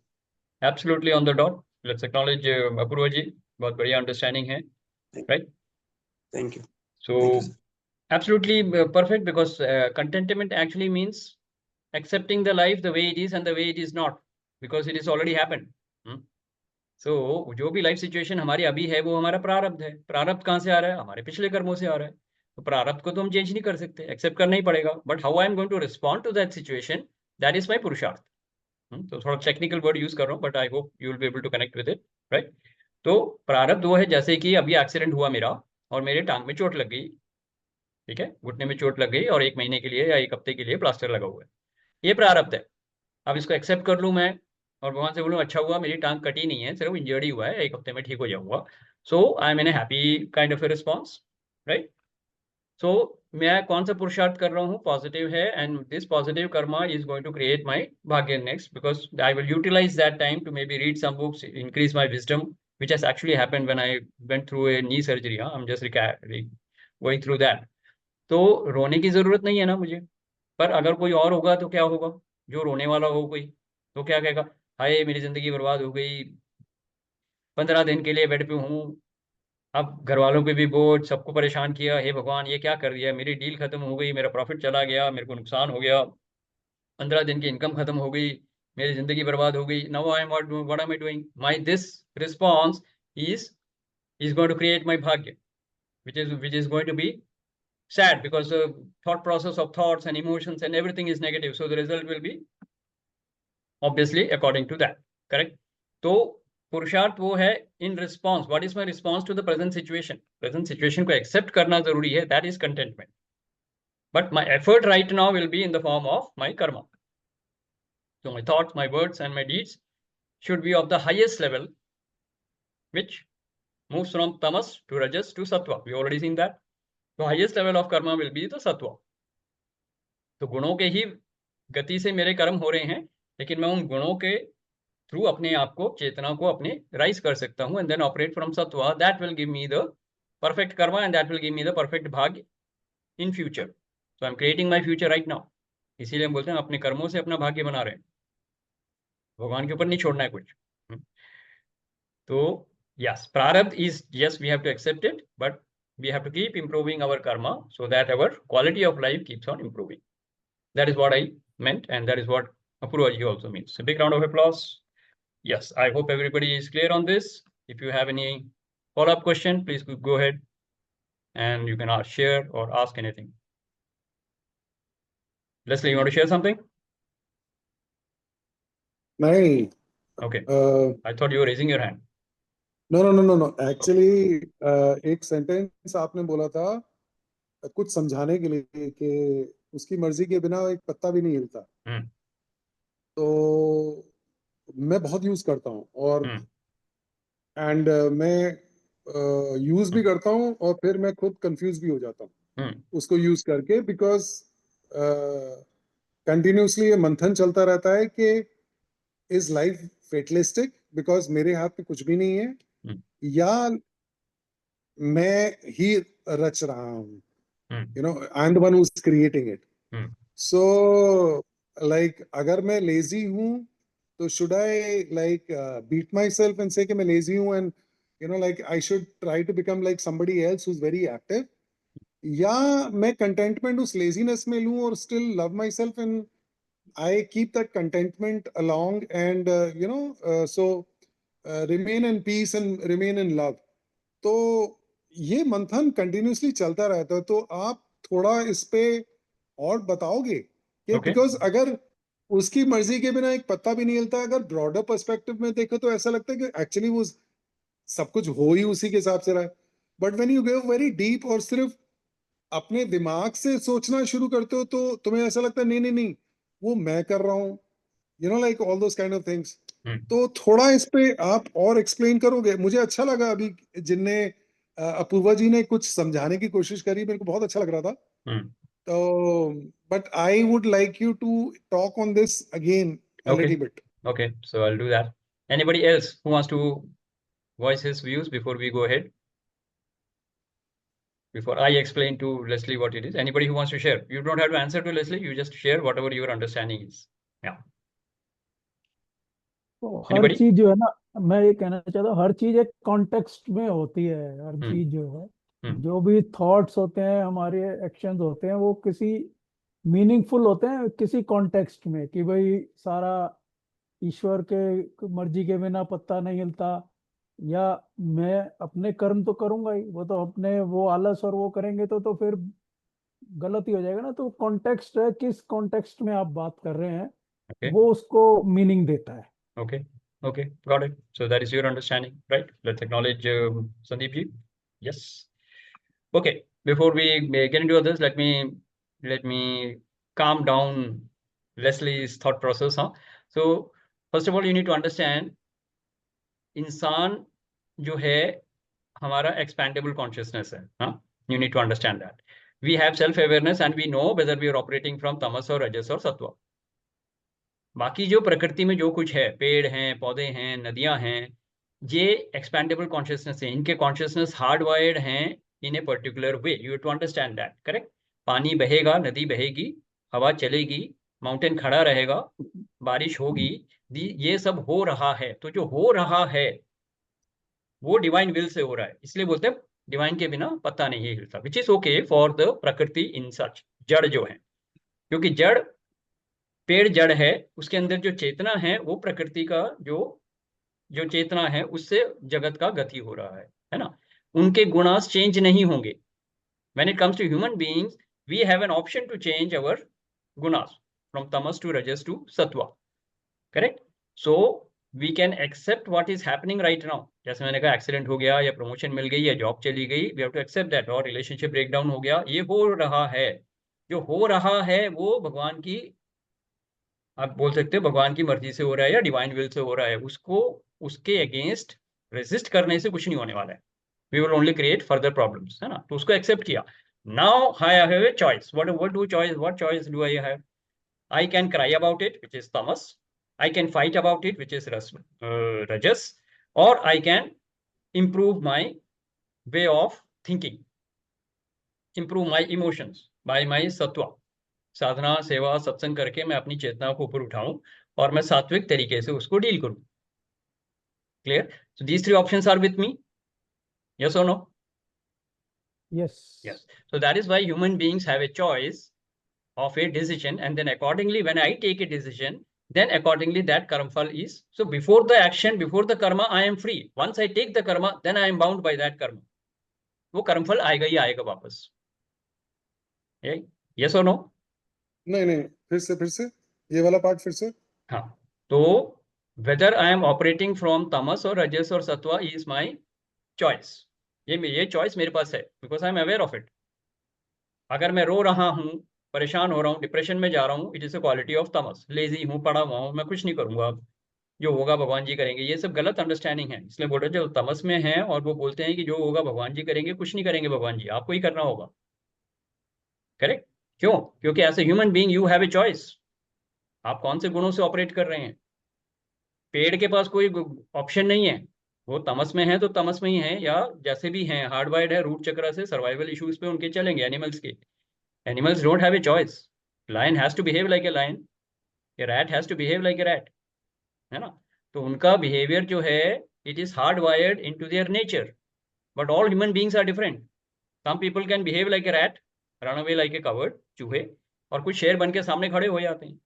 Absolutely on the dot. Let's acknowledge Apurva ji. बहुत बढ़िया understanding है, right? Thank you. So Thank you, sir. Absolutely perfect, because contentment actually means accepting the life the way it is and the way it is not, because it is already happened. So जो भी life situation हमारी अभी है वो हमारा प्रारब्ध है. प्रारब्ध कहाँ से आ रहा है? हमारे पिछले कर्मों से आ रहा है. तो प्रारब्ध को तो हम चेंज नहीं कर सकते, एक्सेप्ट करना ही पड़ेगा. But how I am going to respond to that situation, that is my purusharth. तो थोड़ा टेक्निकल वर्ड यूज कर रहा हूँ, but I hope you will be able to connect with it, right. तो प्रारब्ध वो है, जैसे कि अभी एक्सीडेंट हुआ मेरा और मेरे टांग में चोट लग गई, ठीक है, घुटने में चोट लग गई और 1 महीने के लिए या 1 हफ्ते के लिए प्लास्टर लगा हुआ है. ये प्रारब्ध है. अब इसको एक्सेप्ट कर लूँ मैं और भगवान से बोलूँ अच्छा हुआ मेरी टांग कटी नहीं है, सिर्फ इंजर्ड ही हुआ है, 1 हफ्ते में ठीक हो जाऊंगा. So I am in a happy kind of a response, right. So मैं कौन सा पुरुषार्थ कर रहा हूँ? पॉजिटिव है. And this positive karma is going to create my bhagya next, because I will utilise that time to maybe read some books, increase my wisdom, which has actually happened when I went through a knee surgery. I'm just going through that. तो रोने की जरूरत नहीं है ना मुझे, पर अगर कोई और होगा तो क्या होगा? जो रोने वाला हो कोई, तो क्या कहेगा? हाय मेरी जिंदगी बर्बाद हो गई, 15 दिन के लिए बेड पे हूँ, अब घर वालों पे भी बोझ, सबको परेशान किया, हे भगवान ये क्या कर दिया, मेरी डील खत्म हो गई, मेरा प्रॉफिट चला गया, मेरे को नुकसान हो गया, 15 दिन की इनकम खत्म हो गई, मेरी जिंदगी बर्बाद हो गई. Now I am what am I doing? My this response is going to create my bhagya, which is going to be sad, because the thought process of thoughts and emotions and everything is negative. So the result will be obviously according to that, correct? तो पुरुषार्थ वो है in response. What is my response to the present situation? Present situation को accept करना जरूरी है. That is contentment. But my effort right now will be in the form of my karma. So my thoughts, my words, and my deeds should be of the highest level, which moves from tamas to rajas to sattva. We already seen that. The highest level of karma will be the sattva. तो गुणों के ही गति से मेरे कर्म हो रहे हैं, लेकिन मैं उन गुणों के थ्रू अपने आप को, चेतना को अपने राइज कर सकता हूं, and then operate from sattva. That will give me the perfect karma and that will give me the perfect bhagya in future. So I am creating my future right now. इसीलिए हम बोलते हैं अपने कर्मों से अपना भाग्य बना रहे हैं, भगवान के ऊपर नहीं छोड़ना है कुछ. तो yes, prarabdha is, yes, we have to accept it, but we have to keep improving our karma so that our quality of life keeps on improving. That is what I meant, and that is what Apurva ji also means. A big round of applause. Yes, I hope everybody is clear on this. If you have any follow-up question, please go ahead and you can share or ask anything. Leslie, you want to share something? नहीं. Okay. I thought you were raising your hand. No. Actually, एक sentence आपने बोला था कुछ समझाने के लिए कि उसकी मर्जी के बिना एक पत्ता भी नहीं हिलता. तो मैं बहुत यूज करता हूँ, और एंड मैं यूज भी करता हूँ और फिर मैं खुद कंफ्यूज भी हो जाता हूँ उसको यूज करके, बिकॉज कंटिन्यूसली ये मंथन चलता रहता है कि इज लाइफ फेटलिस्टिक बिकॉज मेरे हाथ में कुछ भी नहीं है, या मैं ही रच रहा हूँ, you know, I am the one who is creating it. So like अगर मैं लेजी हूँ तो should I like beat myself and say कि मैं लेजी हूँ, and you know like I should try to become like somebody else who is very active, या मैं contentment उस लेजीनेस में लूं और still love myself and I keep that contentment along, and you no so remain in peace and remain in love. तो ये मंथन continuously चलता रहता है. तो आप थोड़ा इस पे और बताओगे कि बिकॉज अगर उसकी मर्जी के बिना एक पत्ता भी नहीं हिलता, अगर ब्रॉडर पर्सपेक्टिव में देखो तो ऐसा लगता है कि एक्चुअली वो सब कुछ हो ही उसी के हिसाब से रहा है. But when you go very deep और सिर्फ अपने दिमाग से सोचना शुरू करते हो तो तुम्हें ऐसा लगता है नहीं नहीं नहीं वो मैं कर रहा हूँ, you know like all those kind of things. तो थोड़ा इस पे आप और एक्सप्लेन करोगे? मुझे अच्छा लगा अभी जिनने अपूर्वा जी ने कुछ समझाने की कोशिश करी, मेरे को बहुत अच्छा लग रहा था. तो but I would like you to talk on this again a little bit. Okay, so I'll do that. Anybody else who wants to voice his views before we go ahead? Before I explain to Leslie what it is, anybody who wants to share? You don't have to answer to Leslie, you just share whatever your understanding is. Yeah. तो हर चीज जो है ना, मैं ये कहना चाहता हूँ, हर चीज एक कॉन्टेक्स्ट में होती है. हर चीज जो है, जो भी थॉट्स होते हैं, हमारे एक्शंस होते हैं, वो किसी मीनिंगफुल होते हैं किसी कॉन्टेक्स्ट में, कि भाई सारा ईश्वर के मर्जी के बिना पत्ता नहीं हिलता, या मैं अपने कर्म तो करूंगा ही, वो तो अपने वो आलस और वो करेंगे तो फिर गलत ही हो जाएगा ना. तो कॉन्टेक्स्ट है, किस कॉन्टेक्स्ट में आप बात कर रहे हैं, वो उसको मीनिंग देता है. Okay, got it. So that is your understanding, right? Let's acknowledge Sandeep ji. Yes. Okay, before we get into others, let me calm down Leslie's thought process. So first of all, you need to understand, इंसान जो है हमारा expandable consciousness है. You need to understand that. We have self-awareness and we know whether we are operating from tamas or rajas or sattva. बाकी जो प्रकृति में जो कुछ है, पेड़ हैं, पौधे हैं, नदियां हैं, ये एक्सपेंडेबल कॉन्शियसनेस है. इनके कॉन्शियसनेस हार्ड वायर्ड हैं in a particular way. You to understand that, correct? पानी बहेगा, नदी बहेगी, हवा चलेगी, माउंटेन खड़ा रहेगा, बारिश होगी, ये सब हो रहा है. तो जो हो रहा है वो डिवाइन विल से हो रहा है. इसलिए बोलते हैं डिवाइन के बिना पत्ता नहीं हिलता, which is okay for the प्रकृति इन सच. जड़ जो है, क्योंकि जड़, पेड़ जड़ है, उसके अंदर जो चेतना है वो प्रकृति का जो चेतना है उससे जगत का गति हो रहा है ना. उनके गुणास चेंज नहीं होंगे. When it comes to human beings, we have an option to change our gunas from tamas to rajas to sattva, correct? So we can accept what is happening right now. जैसे मैंने कहा, accident हो गया या promotion मिल गई या job चली गई, we have to accept that. और रिलेशनशिप ब्रेकडाउन हो गया, ये हो रहा है. जो हो रहा है वो भगवान की, आप बोल सकते हो भगवान की मर्जी से हो रहा है या डिवाइन विल से हो रहा है. उसको उसके अगेंस्ट रेजिस्ट करने से कुछ नहीं होने वाला है. We will only create further problems, है ना. तो उसको एक्सेप्ट किया. Now I have a choice. What choice do I have? I can cry about it, which is tamas. I can fight about it, which is rajas. और I can improve my way of thinking, improve my emotions by my sattva. साधना, सेवा, सत्संग करके मैं अपनी चेतना को ऊपर उठाऊं और मैं सात्विक तरीके से उसको डील करूं. Clear? So these three options are with me. Yes or no? Yes. Yes. So that is why human beings have a choice of a decision, and then accordingly, when I take a decision, then accordingly that karmafal is. So before the action, before the karma, I am free. Once I take the karma, then I am bound by that karma. वो कर्मफल आएगा ही आएगा वापस. Yes or no? नहीं, फिर से ये वाला पार्ट फिर से. हाँ, तो whether I am operating from tamas or rajas or sattva is my choice. ये चॉइस मेरे पास है, because I am aware of it. अगर मैं रो रहा हूँ परेशान हो रहा हूँ, डिप्रेशन में जा रहा हूँ, it is a quality of Tamas. Lazy हूँ, पड़ा हुआ हूँ, मैं कुछ नहीं करूंगा, अब जो होगा भगवान जी करेंगे, ये सब गलत अंडरस्टैंडिंग है। इसलिए बोल रहे जो तमस में है और वो बोलते हैं कि जो होगा भगवान जी करेंगे, कुछ नहीं करेंगे भगवान जी, आपको ही करना होगा। करेक्ट? क्यों? क्योंकि as a human being you have a choice. आप कौन से गुणों से ऑपरेट कर रहे हैं? पेड़ के पास कोई ऑप्शन नहीं है, वो तमस में है तो तमस में ही है, या जैसे भी हैं हार्डवायर्ड है रूट चक्र से, सर्वाइवल इश्यूज पे उनके चलेंगे एनिमल्स के। Animals don't have a choice. Lion has to behave like a lion, a rat has to behave like a rat, है ना? तो उनका बिहेवियर जो है it is hard wired into their nature, but all human beings are different. Some people can behave like a rat, run away like a coward चूहे, और कुछ शेर बन के सामने खड़े हो जाते हैं।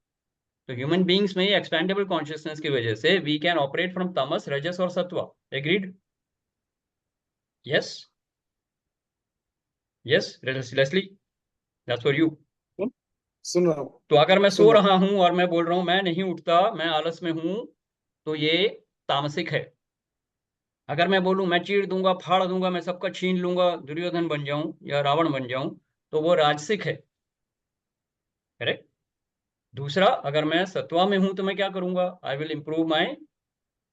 तो ह्यूमन बीइंग्स में एक्सपेंडेबल कॉन्शियसनेस की वजह से we can operate from tamas, rajas और sattva. Agreed? Yes yes Leslie, that's for you. सुन रहा हूँ। तो अगर मैं सो रहा हूं और मैं बोल रहा हूं मैं नहीं उठता, मैं आलस में हूं, तो ये तामसिक है। अगर मैं बोलूं मैं चीर दूंगा, फाड़ दूंगा, मैं सबका छीन लूंगा, दुर्योधन बन जाऊं या रावण बन जाऊं, तो वो राजसिक है। करेक्ट? दूसरा, अगर मैं सत्वा में हूं तो मैं क्या करूंगा? I will improve my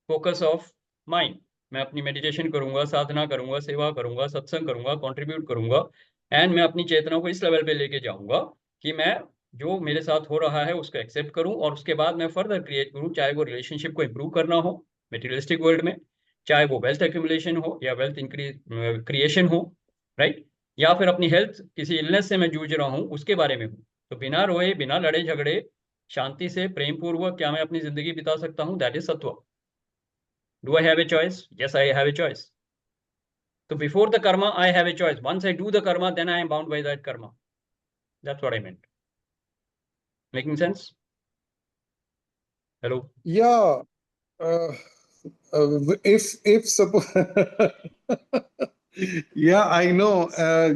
focus of mind. मैं अपनी मेडिटेशन करूंगा, साधना करूंगा, सेवा करूंगा, सत्संग करूंगा, कंट्रीब्यूट करूंगा, एंड मैं अपनी चेतना को इस लेवल पे लेके जाऊंगा कि मैं जो मेरे साथ हो रहा है उसको एक्सेप्ट करूं, और उसके बाद मैं फर्दर क्रिएट करूं, चाहे वो रिलेशनशिप को इंप्रूव करना हो मेटीरियलिस्टिक वर्ल्ड में, चाहे वो वेल्थ एक्यूमुलेशन हो या वेल्थ क्रिएशन हो, राइट? या फिर अपनी हेल्थ, किसी इलनेस से मैं जूझ रहा हूँ उसके बारे में हूँ, तो बिना रोए, बिना लड़े झगड़े, शांति से, प्रेम पूर्वक क्या मैं अपनी जिंदगी बिता सकता हूँ? दैट इज सत्व। Do I have a choice? Yes, I have a choice. So before the karma, I have a choice. Once I do the karma, then I am bound by that karma. That's what I meant. Making sense? Hello? Yeah. If suppose yeah, I know.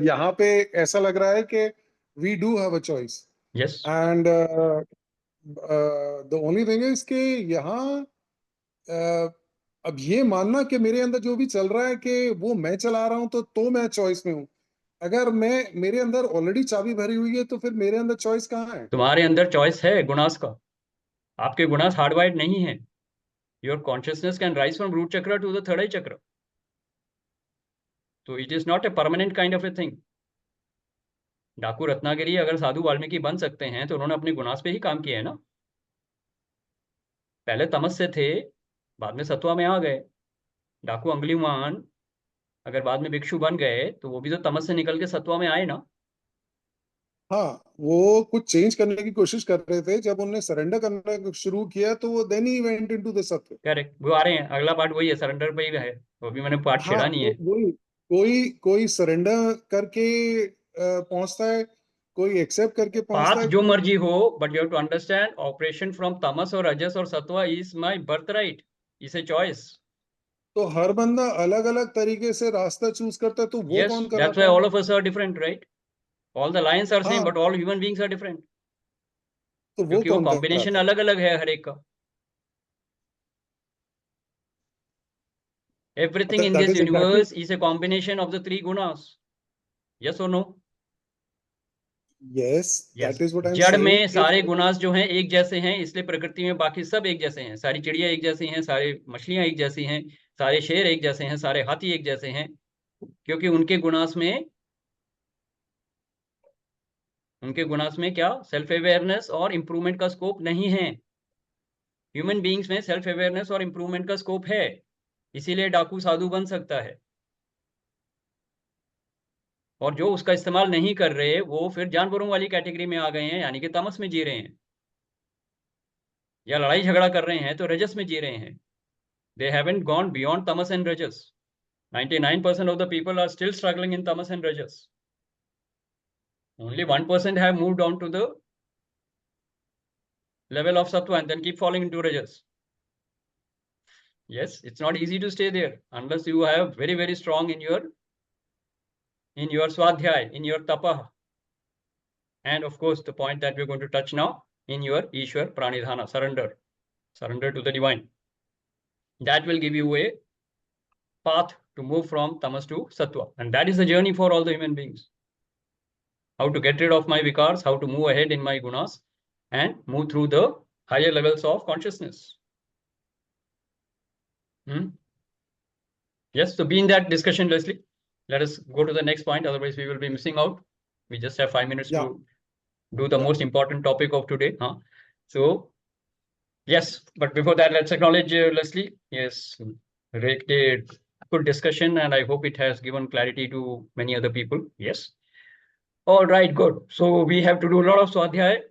यहाँ पे ऐसा लग रहा है कि we do have a choice. Yes. And the only thing is कि यहाँ अब ये मानना कि मेरे अंदर जो भी चल रहा है कि वो मैं चला रहा हूं, तो मैं चॉइस में हूं। अगर मेरे अंदर ऑलरेडी चाबी भरी हुई है तो फिर मेरे अंदर चॉइस कहाँ है? तुम्हारे अंदर चॉइस है गुणास का। आपके गुणास हार्डवायर्ड नहीं है। Your consciousness can rise from root chakra to the third eye chakra. तो it is not a permanent kind of a thing. डाकू रत्नागिरी अगर साधु वाल्मीकि बन सकते हैं तो उन्होंने अपने गुणास पे ही काम किया है ना। पहले तमस से थे, बाद में सत्वा में आ गए। डाकू अंगुलीमान अगर बाद में भिक्षु बन गए तो वो भी तो तमस से निकल के सत्वा में आए ना। हाँ, वो कुछ चेंज करने की कोशिश कर रहे थे, जब उन्होंने सरेंडर करना शुरू किया तो वो then he went into the sattva. Correct, वो आ रहे हैं, अगला पार्ट वही है, सरेंडर पे ही है। वो भी मैंने पार्ट हाँ, छेड़ा नहीं है। वही कोई सरेंडर करके पहुंचता है, कोई एक्सेप्ट करके पहुंचता पाथ है। जो मर्जी हो, but you have to understand operation from tamas और रजस और sattva is my birthright, is a choice. तो हर बंदा अलग अलग तरीके से रास्ता चूज करता है, तो वो यस, कौन दैट्स व्हाई कराता है? All of us are different, right? All the lions are same हाँ, but all human beings are different, तो वो क्योंकि वो कौन कॉम्बिनेशन कराता है? अलग अलग है हर एक का। Everything in That this is exactly. Universe is a combination of the three gunas. Yes और no? Yes, yes. that is what I'm जड़ saying. में सारे गुणास जो हैं एक जैसे हैं, इसलिए प्रकृति में बाकी सब एक जैसे हैं। सारी चिड़िया एक जैसी हैं, सारे मछलियां एक जैसी हैं, सारे शेर एक जैसे हैं, सारे हाथी एक जैसे हैं, क्योंकि उनके गुणास में क्या सेल्फ अवेयरनेस और इंप्रूवमेंट का स्कोप नहीं है। ह्यूमन बीइंग्स में सेल्फ अवेयरनेस और इंप्रूवमेंट का स्कोप है, इसीलिए डाकू साधु बन सकता है। और जो उसका इस्तेमाल नहीं कर रहे वो फिर जानवरों वाली कैटेगरी में आ गए हैं, यानी कि तमस में जी रहे हैं, या लड़ाई झगड़ा कर रहे हैं तो रजस में जी रहे हैं। They haven't gone beyond tamas and rajas. 99% of the people are still struggling in tamas and rajas. Only 1% have moved on to the level of sattva and then keep falling into rajas. Yes, it's not easy to stay there unless you have very, very strong in your swadhyay, in your tapa, and of course the point that we're going to touch now, in your Ishwar Pranidhana, surrender to the divine. That will give you a path to move from tamas to sattva, and that is the journey for all the human beings. how to get rid of my vikars, how to move ahead in my gunas and move through the higher levels of consciousness. Yes, so be in that discussion, Leslie. Let us go to the next point, otherwise we will be missing out. We just have 5 minutes to do the most important topic of today. So, yes, but before that, let's acknowledge Leslie. Yes, good discussion, and I hope it has given clarity to many other people. Yes. All right, good. So we have to do a lot of swadhyay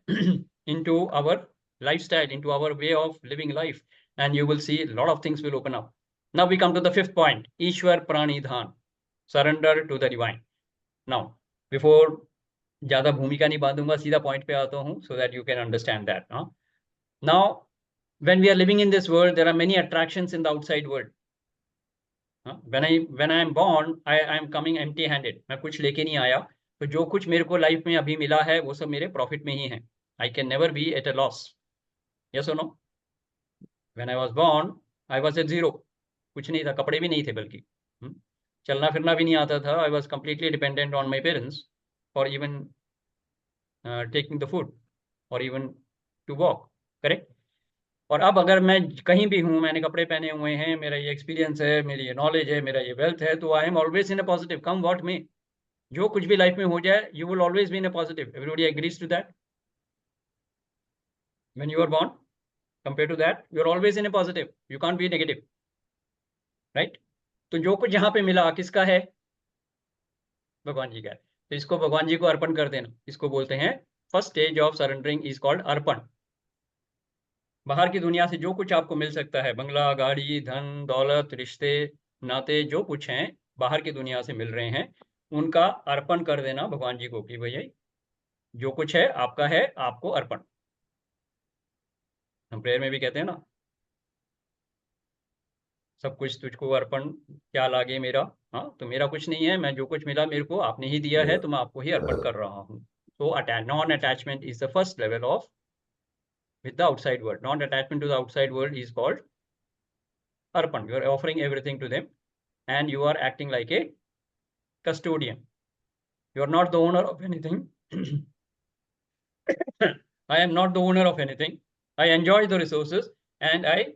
into our lifestyle, into our way of living life, and you will see a lot of things will open up. Now we come to the fifth point, Ishwar Pranidhan, surrender to the divine. Now, before ज़्यादा भूमिका नहीं बांधूंगा, सीधा point पे आता हूँ, so that you can understand that. Now, when we are living in this world, there are many attractions in the outside world. When I am born, I am coming empty-handed. मैं कुछ लेके नहीं आया, तो जो कुछ मेरे को लाइफ में अभी मिला है, वो सब मेरे प्रॉफिट में ही है. I can never be at a loss. Yes or no? When I was born, I was at zero. कुछ नहीं था, कपड़े भी नहीं थे, बल्कि चलना फिरना भी नहीं आता था. I was completely dependent on my parents for even taking the food or even to walk. Correct? और अब अगर मैं कहीं भी हूँ, मैंने कपड़े पहने हुए हैं, मेरा ये एक्सपीरियंस है, मेरी ये नॉलेज है, मेरा ये वेल्थ है, तो I am always in a positive. Come what may, जो कुछ भी लाइफ में हो जाए, you will always be in a positive. Everybody agrees to that? When you are born, compare to that, you are always in a positive. You can't be negative, right? तो जो कुछ यहाँ पे मिला, किसका है? भगवान जी का है. तो इसको भगवान जी को अर्पण कर देना, इसको बोलते हैं first stage of surrendering, is called arpan. बाहर की दुनिया से जो कुछ आपको मिल सकता है, बंगला, गाड़ी, धन, दौलत, रिश्ते, नाते, जो कुछ हैं बाहर की दुनिया से मिल रहे हैं, उनका अर्पण कर देना भगवान जी को कि भैया जो कुछ है आपका है, आपको अर्पण. हम प्रेयर में भी कहते हैं ना, सब कुछ तुझको अर्पण, क्या लागे मेरा. तो मेरा कुछ नहीं है, मैं जो कुछ मिला मेरे को आपने ही दिया है, तो मैं आपको ही अर्पण कर रहा हूँ. So non-attachment is the first level of with the outside world. Non-attachment to the outside world is called arpan. You are offering everything to them and you are acting like a custodian. You are not the owner of anything. I am not the owner of anything. I enjoy the resources and I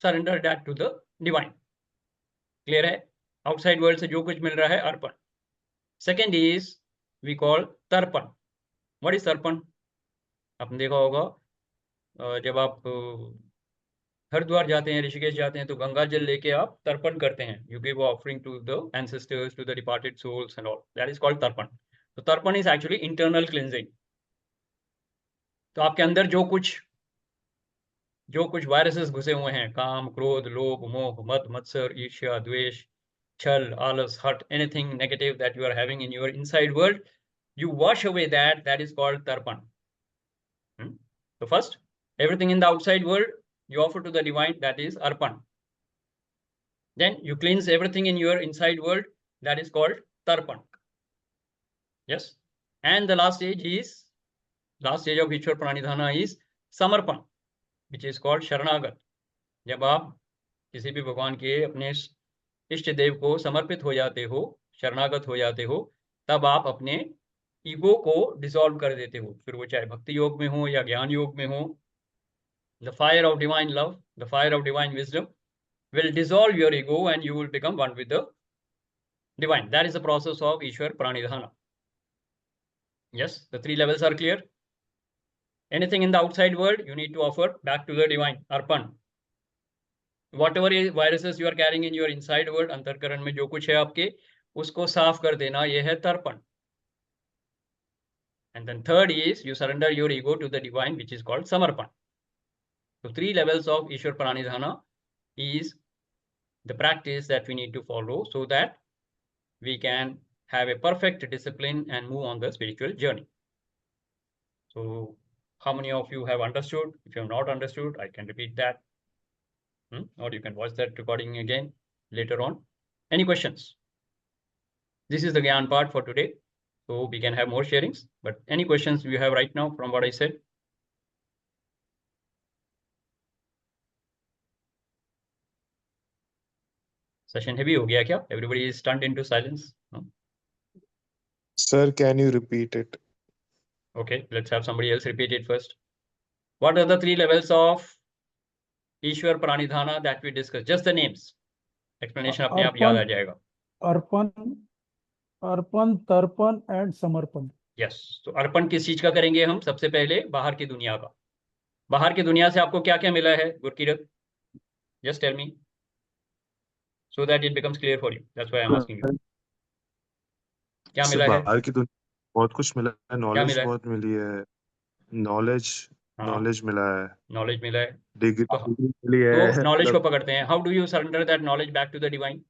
surrender that to the divine. Clear है? Outside world से जो कुछ मिल रहा है, अर्पण. Second is we call tarpan. What is tarpan? आपने देखा होगा, जब आप हरिद्वार जाते हैं, ऋषिकेश जाते हैं, तो गंगा जल लेके आप तर्पण करते हैं. You give offering to the ancestors, to the departed souls and all. That is called tarpan. So tarpan is actually internal cleansing. तो आपके अंदर जो कुछ वायरसेस घुसे हुए हैं, काम, क्रोध, लोभ, मोह, मद, मत्सर, ईर्ष्या, द्वेष, छल, आलस, hurt, anything negative that you are having in your inside world, you wash away that. That is called tarpan. So first, everything in the outside world you offer to the divine, that is arpan. Then you cleanse everything in your inside world, that is called tarpan. Yes. And the last stage of Ishwar Pranidhana is samarpan, which is called शरणागत. जब आप किसी भी भगवान के अपने इष्ट देव को समर्पित हो जाते हो, शरणागत हो जाते हो, तब आप अपने ईगो को डिसॉल्व कर देते हो. फिर वो चाहे भक्ति योग में हो या ज्ञान योग में हो. The fire of divine love, the fire of divine wisdom will dissolve your ego and you will become one with the divine. That is the process of Ishwar Pranidhana. Yes, the 3 levels are clear. Anything in the outside world, you need to offer back to the divine, arpan. Whatever viruses you are carrying in your inside world, अंतरकरण में जो कुछ है आपके, उसको साफ कर देना, ये है तर्पण. And then third is you surrender your ego to the divine, which is called samarpan. So 3 levels of Ishwar Pranidhana is the practice that we need to follow so that we can have a perfect discipline and move on the spiritual journey. So how many of you have understood? If you have not understood, I can repeat that. Or you can watch that recording again later on. Any questions? This is the Gyan part for today. So we can have more sharings. But any questions you have right now from what I said? Session heavy हो गया क्या? Everybody is stunned into silence. No? Sir, can you repeat it? Okay, let's have somebody else repeat it first. What are the 3 levels of Ishwar Pranidhana that we discussed? Just the names. Explanation अपने आप याद आ जाएगा. अर्पण, अर्पण, तर्पण and समर्पण. Yes, तो अर्पण किस चीज का करेंगे हम? सबसे पहले बाहर की दुनिया का. बाहर की दुनिया से आपको क्या क्या मिला है Gurkirat? Just tell me so that it becomes clear for you. That's why I'm asking you. क्या मिला है? बाहर की दुनिया बहुत कुछ मिला है, नॉलेज मिला है? बहुत मिली है, नॉलेज मिला है, नॉलेज मिला है, डिग्री तो मिली है. नॉलेज को पकड़ते हैं. How do you surrender that knowledge back to the divine?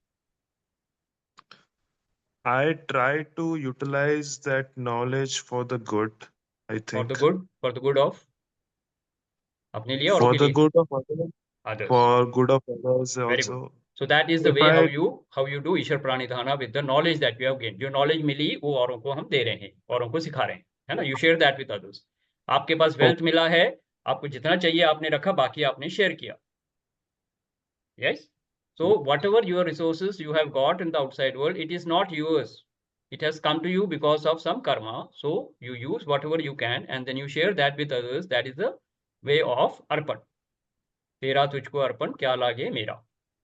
I try to utilize that knowledge for the good, I think. For the good of अपने लिए और For के the लिए? good of others. Others. For good of others Very also. good. So that is the If way I- how you do Ishwar प्राणिधाना with the knowledge that we have gained. जो knowledge मिली वो औरों को हम दे रहे हैं, औरों को सिखा रहे हैं, है ना? You share that with others. आपके पास wealth मिला है, आपको जितना चाहिए आपने रखा, बाकी आपने share किया. Yes? So whatever your resources you have got in the outside world, it is not yours. It has come to you because of some karma. So you use whatever you can and then you share that with others. That is the way of arpan. तेरा तुझको अर्पण क्या लागे मेरा,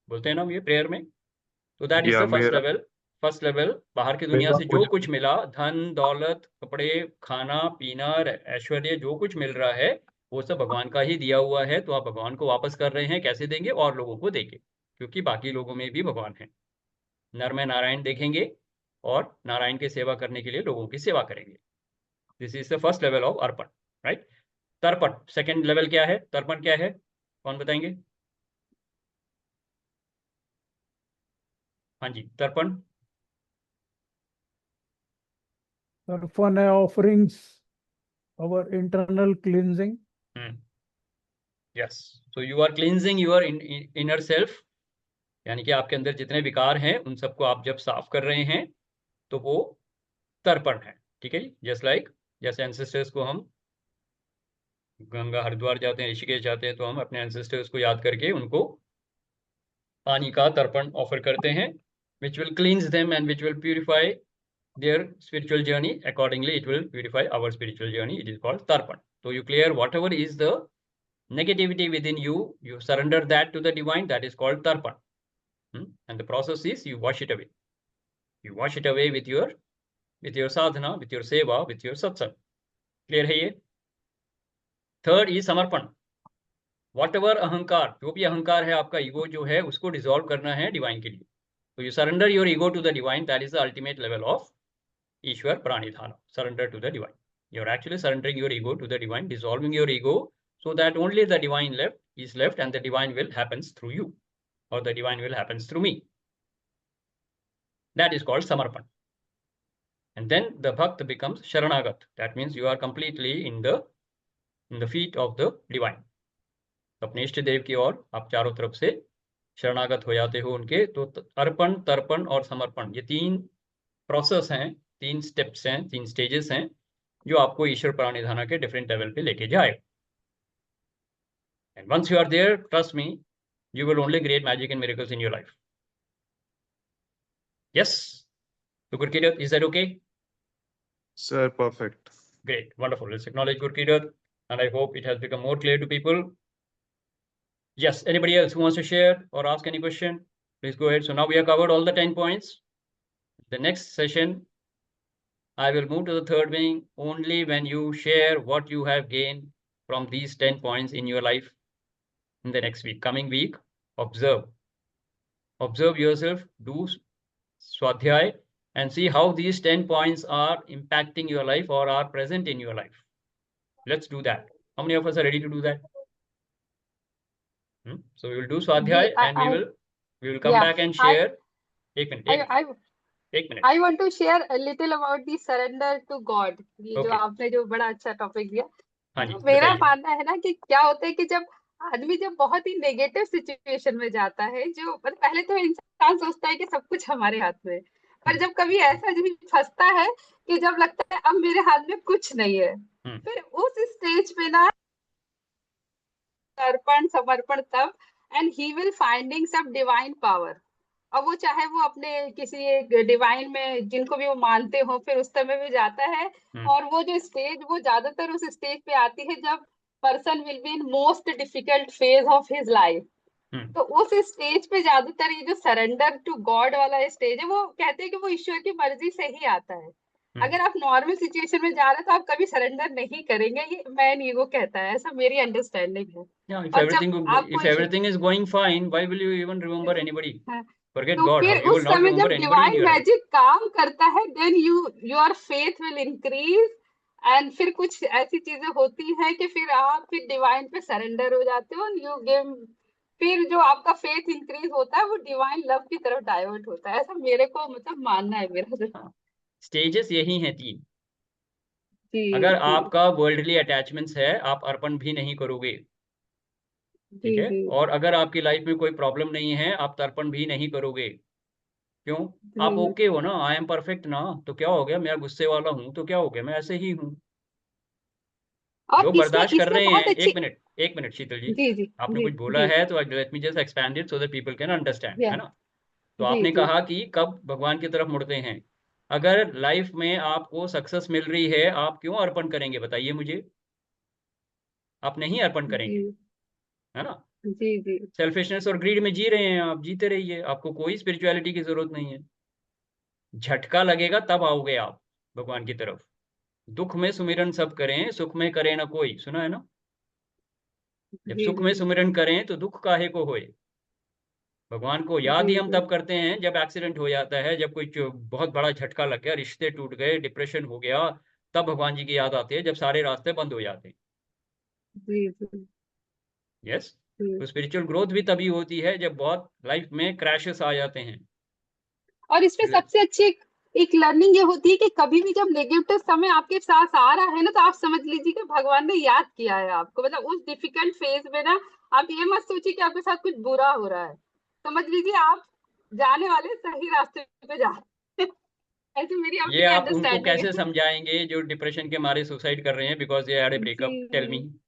बोलते हैं ना ये prayer में. तो that is the first level. बाहर की दुनिया से जो कुछ मिला, धन दौलत, कपड़े, खाना पीना, ऐश्वर्य, जो कुछ मिल रहा है वो सब भगवान का ही दिया हुआ है. तो आप भगवान को वापस कर रहे हैं. कैसे देंगे? और लोगों को देंगे, क्योंकि बाकी लोगों में भी भगवान है. नर में नारायण देखेंगे और नारायण की सेवा करने के लिए लोगों की सेवा करेंगे. This is the first level of Arpan, right? तर्पण सेकेंड लेवल क्या है? तर्पण क्या है, कौन बताएंगे? हाँ जी, तर्पण. तर्पण है offerings, our internal cleansing. Yes, so you are cleansing your inner self, यानी कि आपके अंदर जितने विकार हैं उन सबको आप जब साफ कर रहे हैं तो वो तर्पण है. ठीक है जी. जस्ट लाइक जैसे एंसेस्टर्स को हम गंगा हरिद्वार जाते हैं, ऋषिकेश जाते हैं, तो हम अपने एंसेस्टर्स को याद करके उनको पानी का तर्पण ऑफर करते हैं, which will cleanse them and which will purify their spiritual journey. Accordingly, it will purify our spiritual journey. It is called tarpan. So you clear whatever is the negativity within you, you surrender that to the divine. That is called tarpan. And the process is you wash it away. You wash it away with your sadhana, with your seva, with your satsang. Clear है ये? Third is samarpan. Whatever अहंकार, जो भी अहंकार है आपका, ego जो है, उसको डिसॉल्व करना है डिवाइन के लिए. So you surrender your ego to the divine. That is the ultimate level of Ishwar Pranidhana. Surrender to the divine. You're actually surrendering your ego to the divine, dissolving your ego, so that only the divine is left, and the divine will happens through you, or the divine will happens through me. That is called Samarpan. And then the Bhakt becomes Sharanagat. That means you are completely in the feet of the divine. अपने इष्ट देव की ओर आप चारों तरफ से शरणागत हो जाते हो उनके. तो अर्पण, तर्पण और समर्पण, ये 3 प्रोसेस हैं, 3 स्टेप्स हैं, 3 स्टेजेस हैं, जो आपको ईश्वर प्राणिधाना के डिफरेंट लेवल पे लेके जाए. And once you are there, trust me, you will only create magic and miracles in your life. Yes? So Gurkirat, is that okay? Sir, perfect. Great, wonderful. Let's acknowledge Gurkirat, and I hope it has become more clear to people. Yes, anybody else who wants to share or ask any question, please go ahead. So now we have covered all the 10 points. The next session, I will move to the third wing only when you share what you have gained from these 10 points in your life in the next week. Coming week, observe yourself, do swadhyay, and see how these 10 points are impacting your life or are present in your life. Let's do that. How many of us are ready to do that? So we will do swadhyay, and we will come back and share. एक minute. I want to share a little about the surrender to God. ये जो आपने जो बड़ा अच्छा topic दिया. मेरा मानना है ना कि क्या होता है कि जब आदमी बहुत ही नेगेटिव सिचुएशन में जाता है, जो पहले तो इंसान सोचता है कि सब कुछ हमारे हाथ में, पर जब कभी ऐसा जब फंसता है कि जब लगता है अब मेरे हाथ में कुछ नहीं है, फिर उस स्टेज पे ना अर्पण समर्पण तब, and he will finding some divine power. अब वो चाहे वो अपने किसी एक डिवाइन में जिनको भी वो मानते हो, फिर उस समय में जाता है, और वो जो स्टेज, वो ज्यादातर उस स्टेज पे आती है जब person will be in most difficult phase of his life. तो उस स्टेज पे ज्यादातर ये जो सरेंडर टू गॉड वाला स्टेज है, वो कहते हैं कि वो ईश्वर की मर्जी से ही आता है। अगर आप नॉर्मल सिचुएशन में जा रहे हैं तो आप कभी सरेंडर नहीं करेंगे, ये मैन ईगो कहता है, ऐसा मेरी अंडरस्टैंडिंग है। Yeah, if और everything जब आपको if everything is going fine, why will you even remember anybody? Forget तो God. फिर You will उस not समय remember जब anybody in divine your life. Magic काम करता है, then your faith will increase, and फिर कुछ ऐसी चीजें होती हैं कि फिर आप फिर डिवाइन पे सरेंडर हो जाते हो, यू गिव, फिर जो आपका फेथ इंक्रीज होता है वो डिवाइन लव की तरफ डाइवर्ट होता है, ऐसा मेरे को मतलब मानना है मेरा। स्टेजेस यही हैं 3। जी, अगर जी, आपका वर्ल्डली अटैचमेंट्स है, आप अर्पण भी नहीं करोगे, ठीक जी, है। जी, और अगर आपकी लाइफ में कोई प्रॉब्लम नहीं है, आप तर्पण भी नहीं करोगे। क्यों? आप जी। ओके हो ना, आई एम परफेक्ट ना, तो क्या हो गया, मैं गुस्से वाला हूँ तो क्या हो गया, मैं ऐसे ही हूँ। और जो इसमें बर्दाश्त कर इसमें रहे बहुत हैं, अच्छी, एक मिनट शीतल जी, जी, जी, आपने जी, कुछ बोला जी, है तो let me just expand it so that people can understand, या, है ना। तो जी, आपने जी, कहा कि कब भगवान की तरफ मुड़ते हैं। अगर लाइफ में आपको सक्सेस मिल रही है, आप क्यों अर्पण करेंगे, बताइए मुझे। आप नहीं अर्पण जी, करेंगे, है ना। जी, जी, सेल्फिशनेस और ग्रीड में जी रहे हैं आप, जीते रहिए, आपको कोई स्पिरिचुअलिटी की जरूरत नहीं है। झटका लगेगा तब आओगे आप भगवान की तरफ। दुख में सुमिरन सब करें, सुख में करे ना कोई, सुना है ना। जब जी, सुख में सुमिरन करें तो दुख काहे को होए। भगवान को याद ही जी, हम जी, तब करते हैं जब एक्सीडेंट हो जाता है, जब कोई बहुत बड़ा झटका लग गया, रिश्ते टूट गए, डिप्रेशन हो गया, तब भगवान जी की याद आती है, जब सारे रास्ते बंद हो जाते हैं। जी, जी, यस। जी। तो स्पिरिचुअल ग्रोथ भी तभी होती है जब बहुत लाइफ में क्रैशेस आ जाते हैं। और इसमें सबसे अच्छी एक लर्निंग ये होती है कि कभी भी जब नेगेटिव समय आपके साथ आ रहा है ना, तो आप समझ लीजिए कि भगवान ने याद किया है आपको। मतलब उस डिफिकल्ट फेज में ना, आप ये मत सोचिए कि आपके साथ कुछ बुरा हो रहा है, समझ लीजिए आप जाने वाले सही रास्ते पे जा रहे हैं। ऐसी मेरी ये अपनी आप उनको अंडरस्टैंडिंग कैसे है। समझाएंगे जो डिप्रेशन के मारे सुसाइड कर रहे हैं बिकॉज दे हैड ए जी, ब्रेकअप, टेल मी। जी,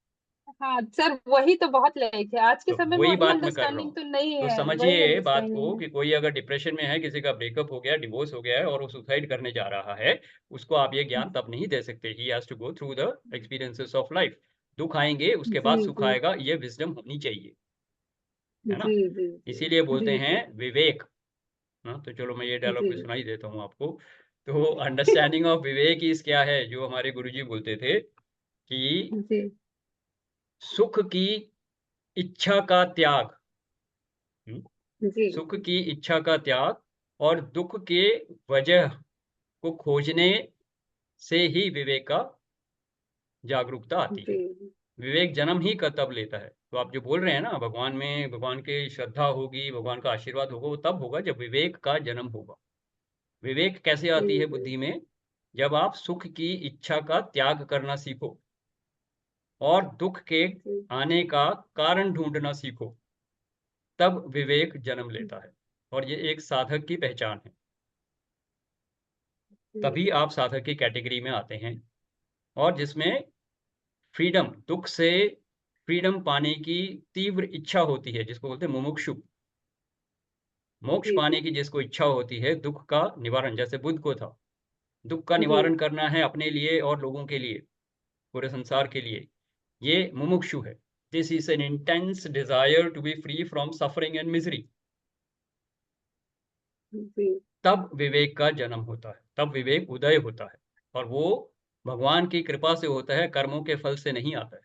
हाँ सर, वही तो बहुत लाइक है, आज के तो समय में वही वही बात मैं कर रहा अंडरस्टैंडिंग हूँ। तो नहीं तो है, वही समझिए बात को अंडरस्टैंडिंग है। कि कोई अगर डिप्रेशन में है, किसी का ब्रेकअप हो गया, डिवोर्स हो गया है और वो सुसाइड करने जा रहा है, उसको आप ये ज्ञान तब नहीं दे सकते। He has to go through the experiences of life. दुख आएंगे, उसके बाद जी, सुख जी, आएगा, ये विजडम होनी चाहिए, है ना। जी, जी, इसीलिए बोलते जी, हैं जी, विवेक। हाँ, तो चलो मैं ये डायलॉग भी जी, सुनाई देता हूँ आपको। तो अंडरस्टैंडिंग ऑफ विवेक इज क्या है, जो हमारे गुरुजी बोलते थे कि जी, सुख की इच्छा का त्याग, जी, सुख की इच्छा का त्याग और दुख के वजह को खोजने से ही विवेक का जागरूकता आती है। जी, विवेक जन्म ही का तब लेता है। तो आप जो बोल रहे हैं ना, भगवान में, भगवान के श्रद्धा होगी, भगवान का आशीर्वाद होगा, वो तब होगा जब विवेक का जन्म होगा। विवेक कैसे आती है जी, बुद्धि में? जब आप सुख की इच्छा का त्याग करना सीखो और दुख के जी, आने का कारण ढूंढना सीखो, तब विवेक जन्म लेता है। और ये एक साधक की पहचान है। तभी आप साधक की कैटेगरी में आते हैं, और जिसमें फ्रीडम, दुख से फ्रीडम पाने की तीव्र इच्छा होती है, जिसको बोलते हैं मुमुक्षु। मोक्ष जी, पाने की जिसको इच्छा होती है, दुख का निवारण, जैसे बुद्ध को था, दुख का जी, निवारण करना है अपने लिए और लोगों के लिए, पूरे संसार के लिए, ये मुमुक्षु है। This is an intense desire to be free from suffering and misery. जी, तब विवेक का जन्म होता है, तब विवेक उदय होता है, और वो भगवान की कृपा से होता है, कर्मों के फल से नहीं आता है।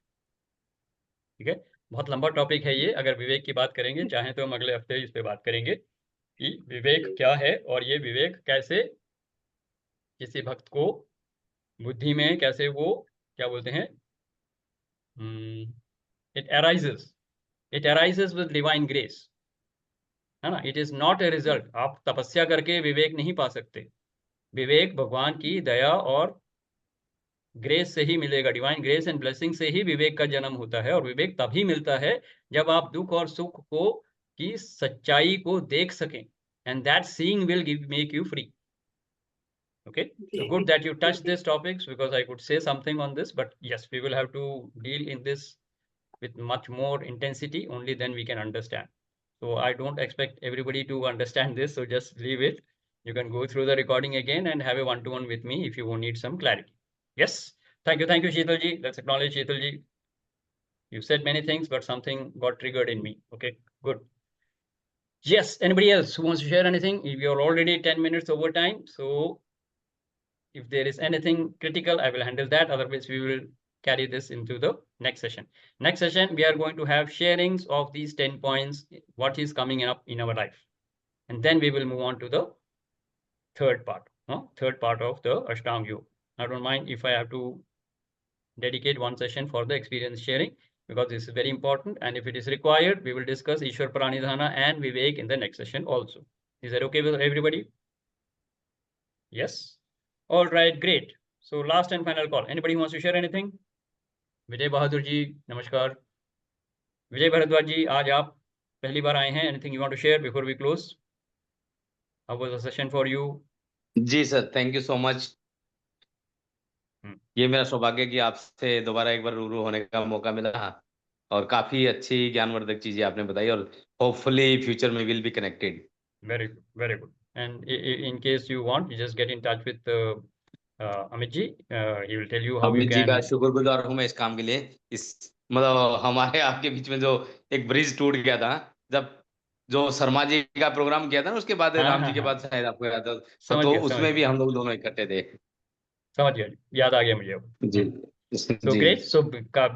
ठीक है, बहुत लंबा टॉपिक है ये। अगर विवेक की बात करेंगे, चाहे तो हम अगले हफ्ते इस पे बात करेंगे कि विवेक क्या है, और ये विवेक कैसे किसी भक्त को बुद्धि में कैसे वो, क्या बोलते हैं, it arises with divine grace, है ना। It is not a result. आप तपस्या करके विवेक नहीं पा सकते। विवेक भगवान की दया और ग्रेस से ही मिलेगा। डिवाइन ग्रेस एंड ब्लेसिंग से ही विवेक का जन्म होता है। और विवेक तभी मिलता है जब आप दुख और सुख को की सच्चाई को देख सकें, and that seeing will make you free. Okay, so good that you touched these topics, because I could say something on this, but yes, we will have to deal in this with much more intensity, only then we can understand. So I don't expect everybody to understand this. So just leave it. You can go through the recording again and have a one-to-one with me if you need some clarity. Yes. Thank you, Sheetalji. Let's acknowledge Sheetalji. You said many things, but something got triggered in me. Okay, good. Yes, anybody else who wants to share anything? If you're already 10 minutes over time, so if there is anything critical, I will handle that. Otherwise, we will carry this into the next session. Next session, we are going to have sharings of these 10 points, what is coming up in our life. And then we will move on to the third part of the Ashtanga Yoga. I don't mind if I have to dedicate one session for the experience sharing, because this is very important. And if it is required, we will discuss Ishwar Pranidhana and Vivek in the next session also. Is that okay with everybody? Yes. All right, great. So last and final call. Anybody who wants to share anything? Vijay Bahadur ji, namaskar. Vijay Bharadwaj ji, aaj aap pehli baar aaye hain. Anything you want to share before we close? How was the session for you? जी sir, thank you so much. ये मेरा सौभाग्य कि आपसे दोबारा एक बार रूबरू होने का मौका मिला और काफी अच्छी ज्ञानवर्धक चीजें आपने बताई और होपफुली फ्यूचर में will be connected. Very good, very good. And in case you want, you just get in touch with Amit ji. He will tell you how you Amit ji can. का शुक्रगुजार हूं मैं इस काम के लिए। इस मतलब हमारे आपके बीच में जो एक ब्रिज टूट गया था, जब जो शर्मा जी का प्रोग्राम किया था ना, उसके बाद राम जी के बाद शायद आपको याद था, तो उसमें भी हम लोग दोनों इकट्ठे थे। समझ गया, याद आ गया मुझे अब। जी। So great. So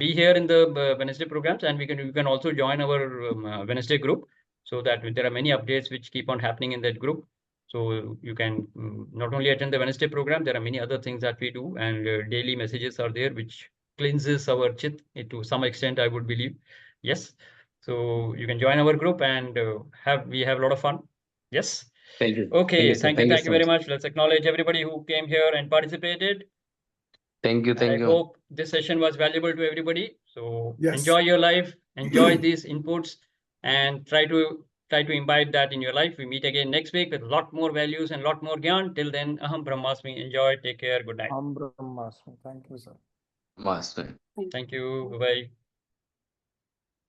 be here in the Wednesday programs, and you can also join our Wednesday group, so that there are many updates which keep on happening in that group. So you can not only attend the Wednesday program, there are many other things that we do, and daily messages are there which cleanses our chit to some extent, I would believe. Yes. So you can join our group and we have a lot of fun. Yes. Thank you. Okay. Thank you very much. Let's acknowledge everybody who came here and participated. Thank you. I hope this session was valuable to everybody. So Yes. enjoy your life, enjoy these inputs, and try to imbibe that in your life. We meet again next week with a lot more values and a lot more gyan. Till then, Aham Brahmasmi. Enjoy. Take care. Good night. Aham Brahmasmi. Thank you, sir. Master. Thank you. Bye-bye.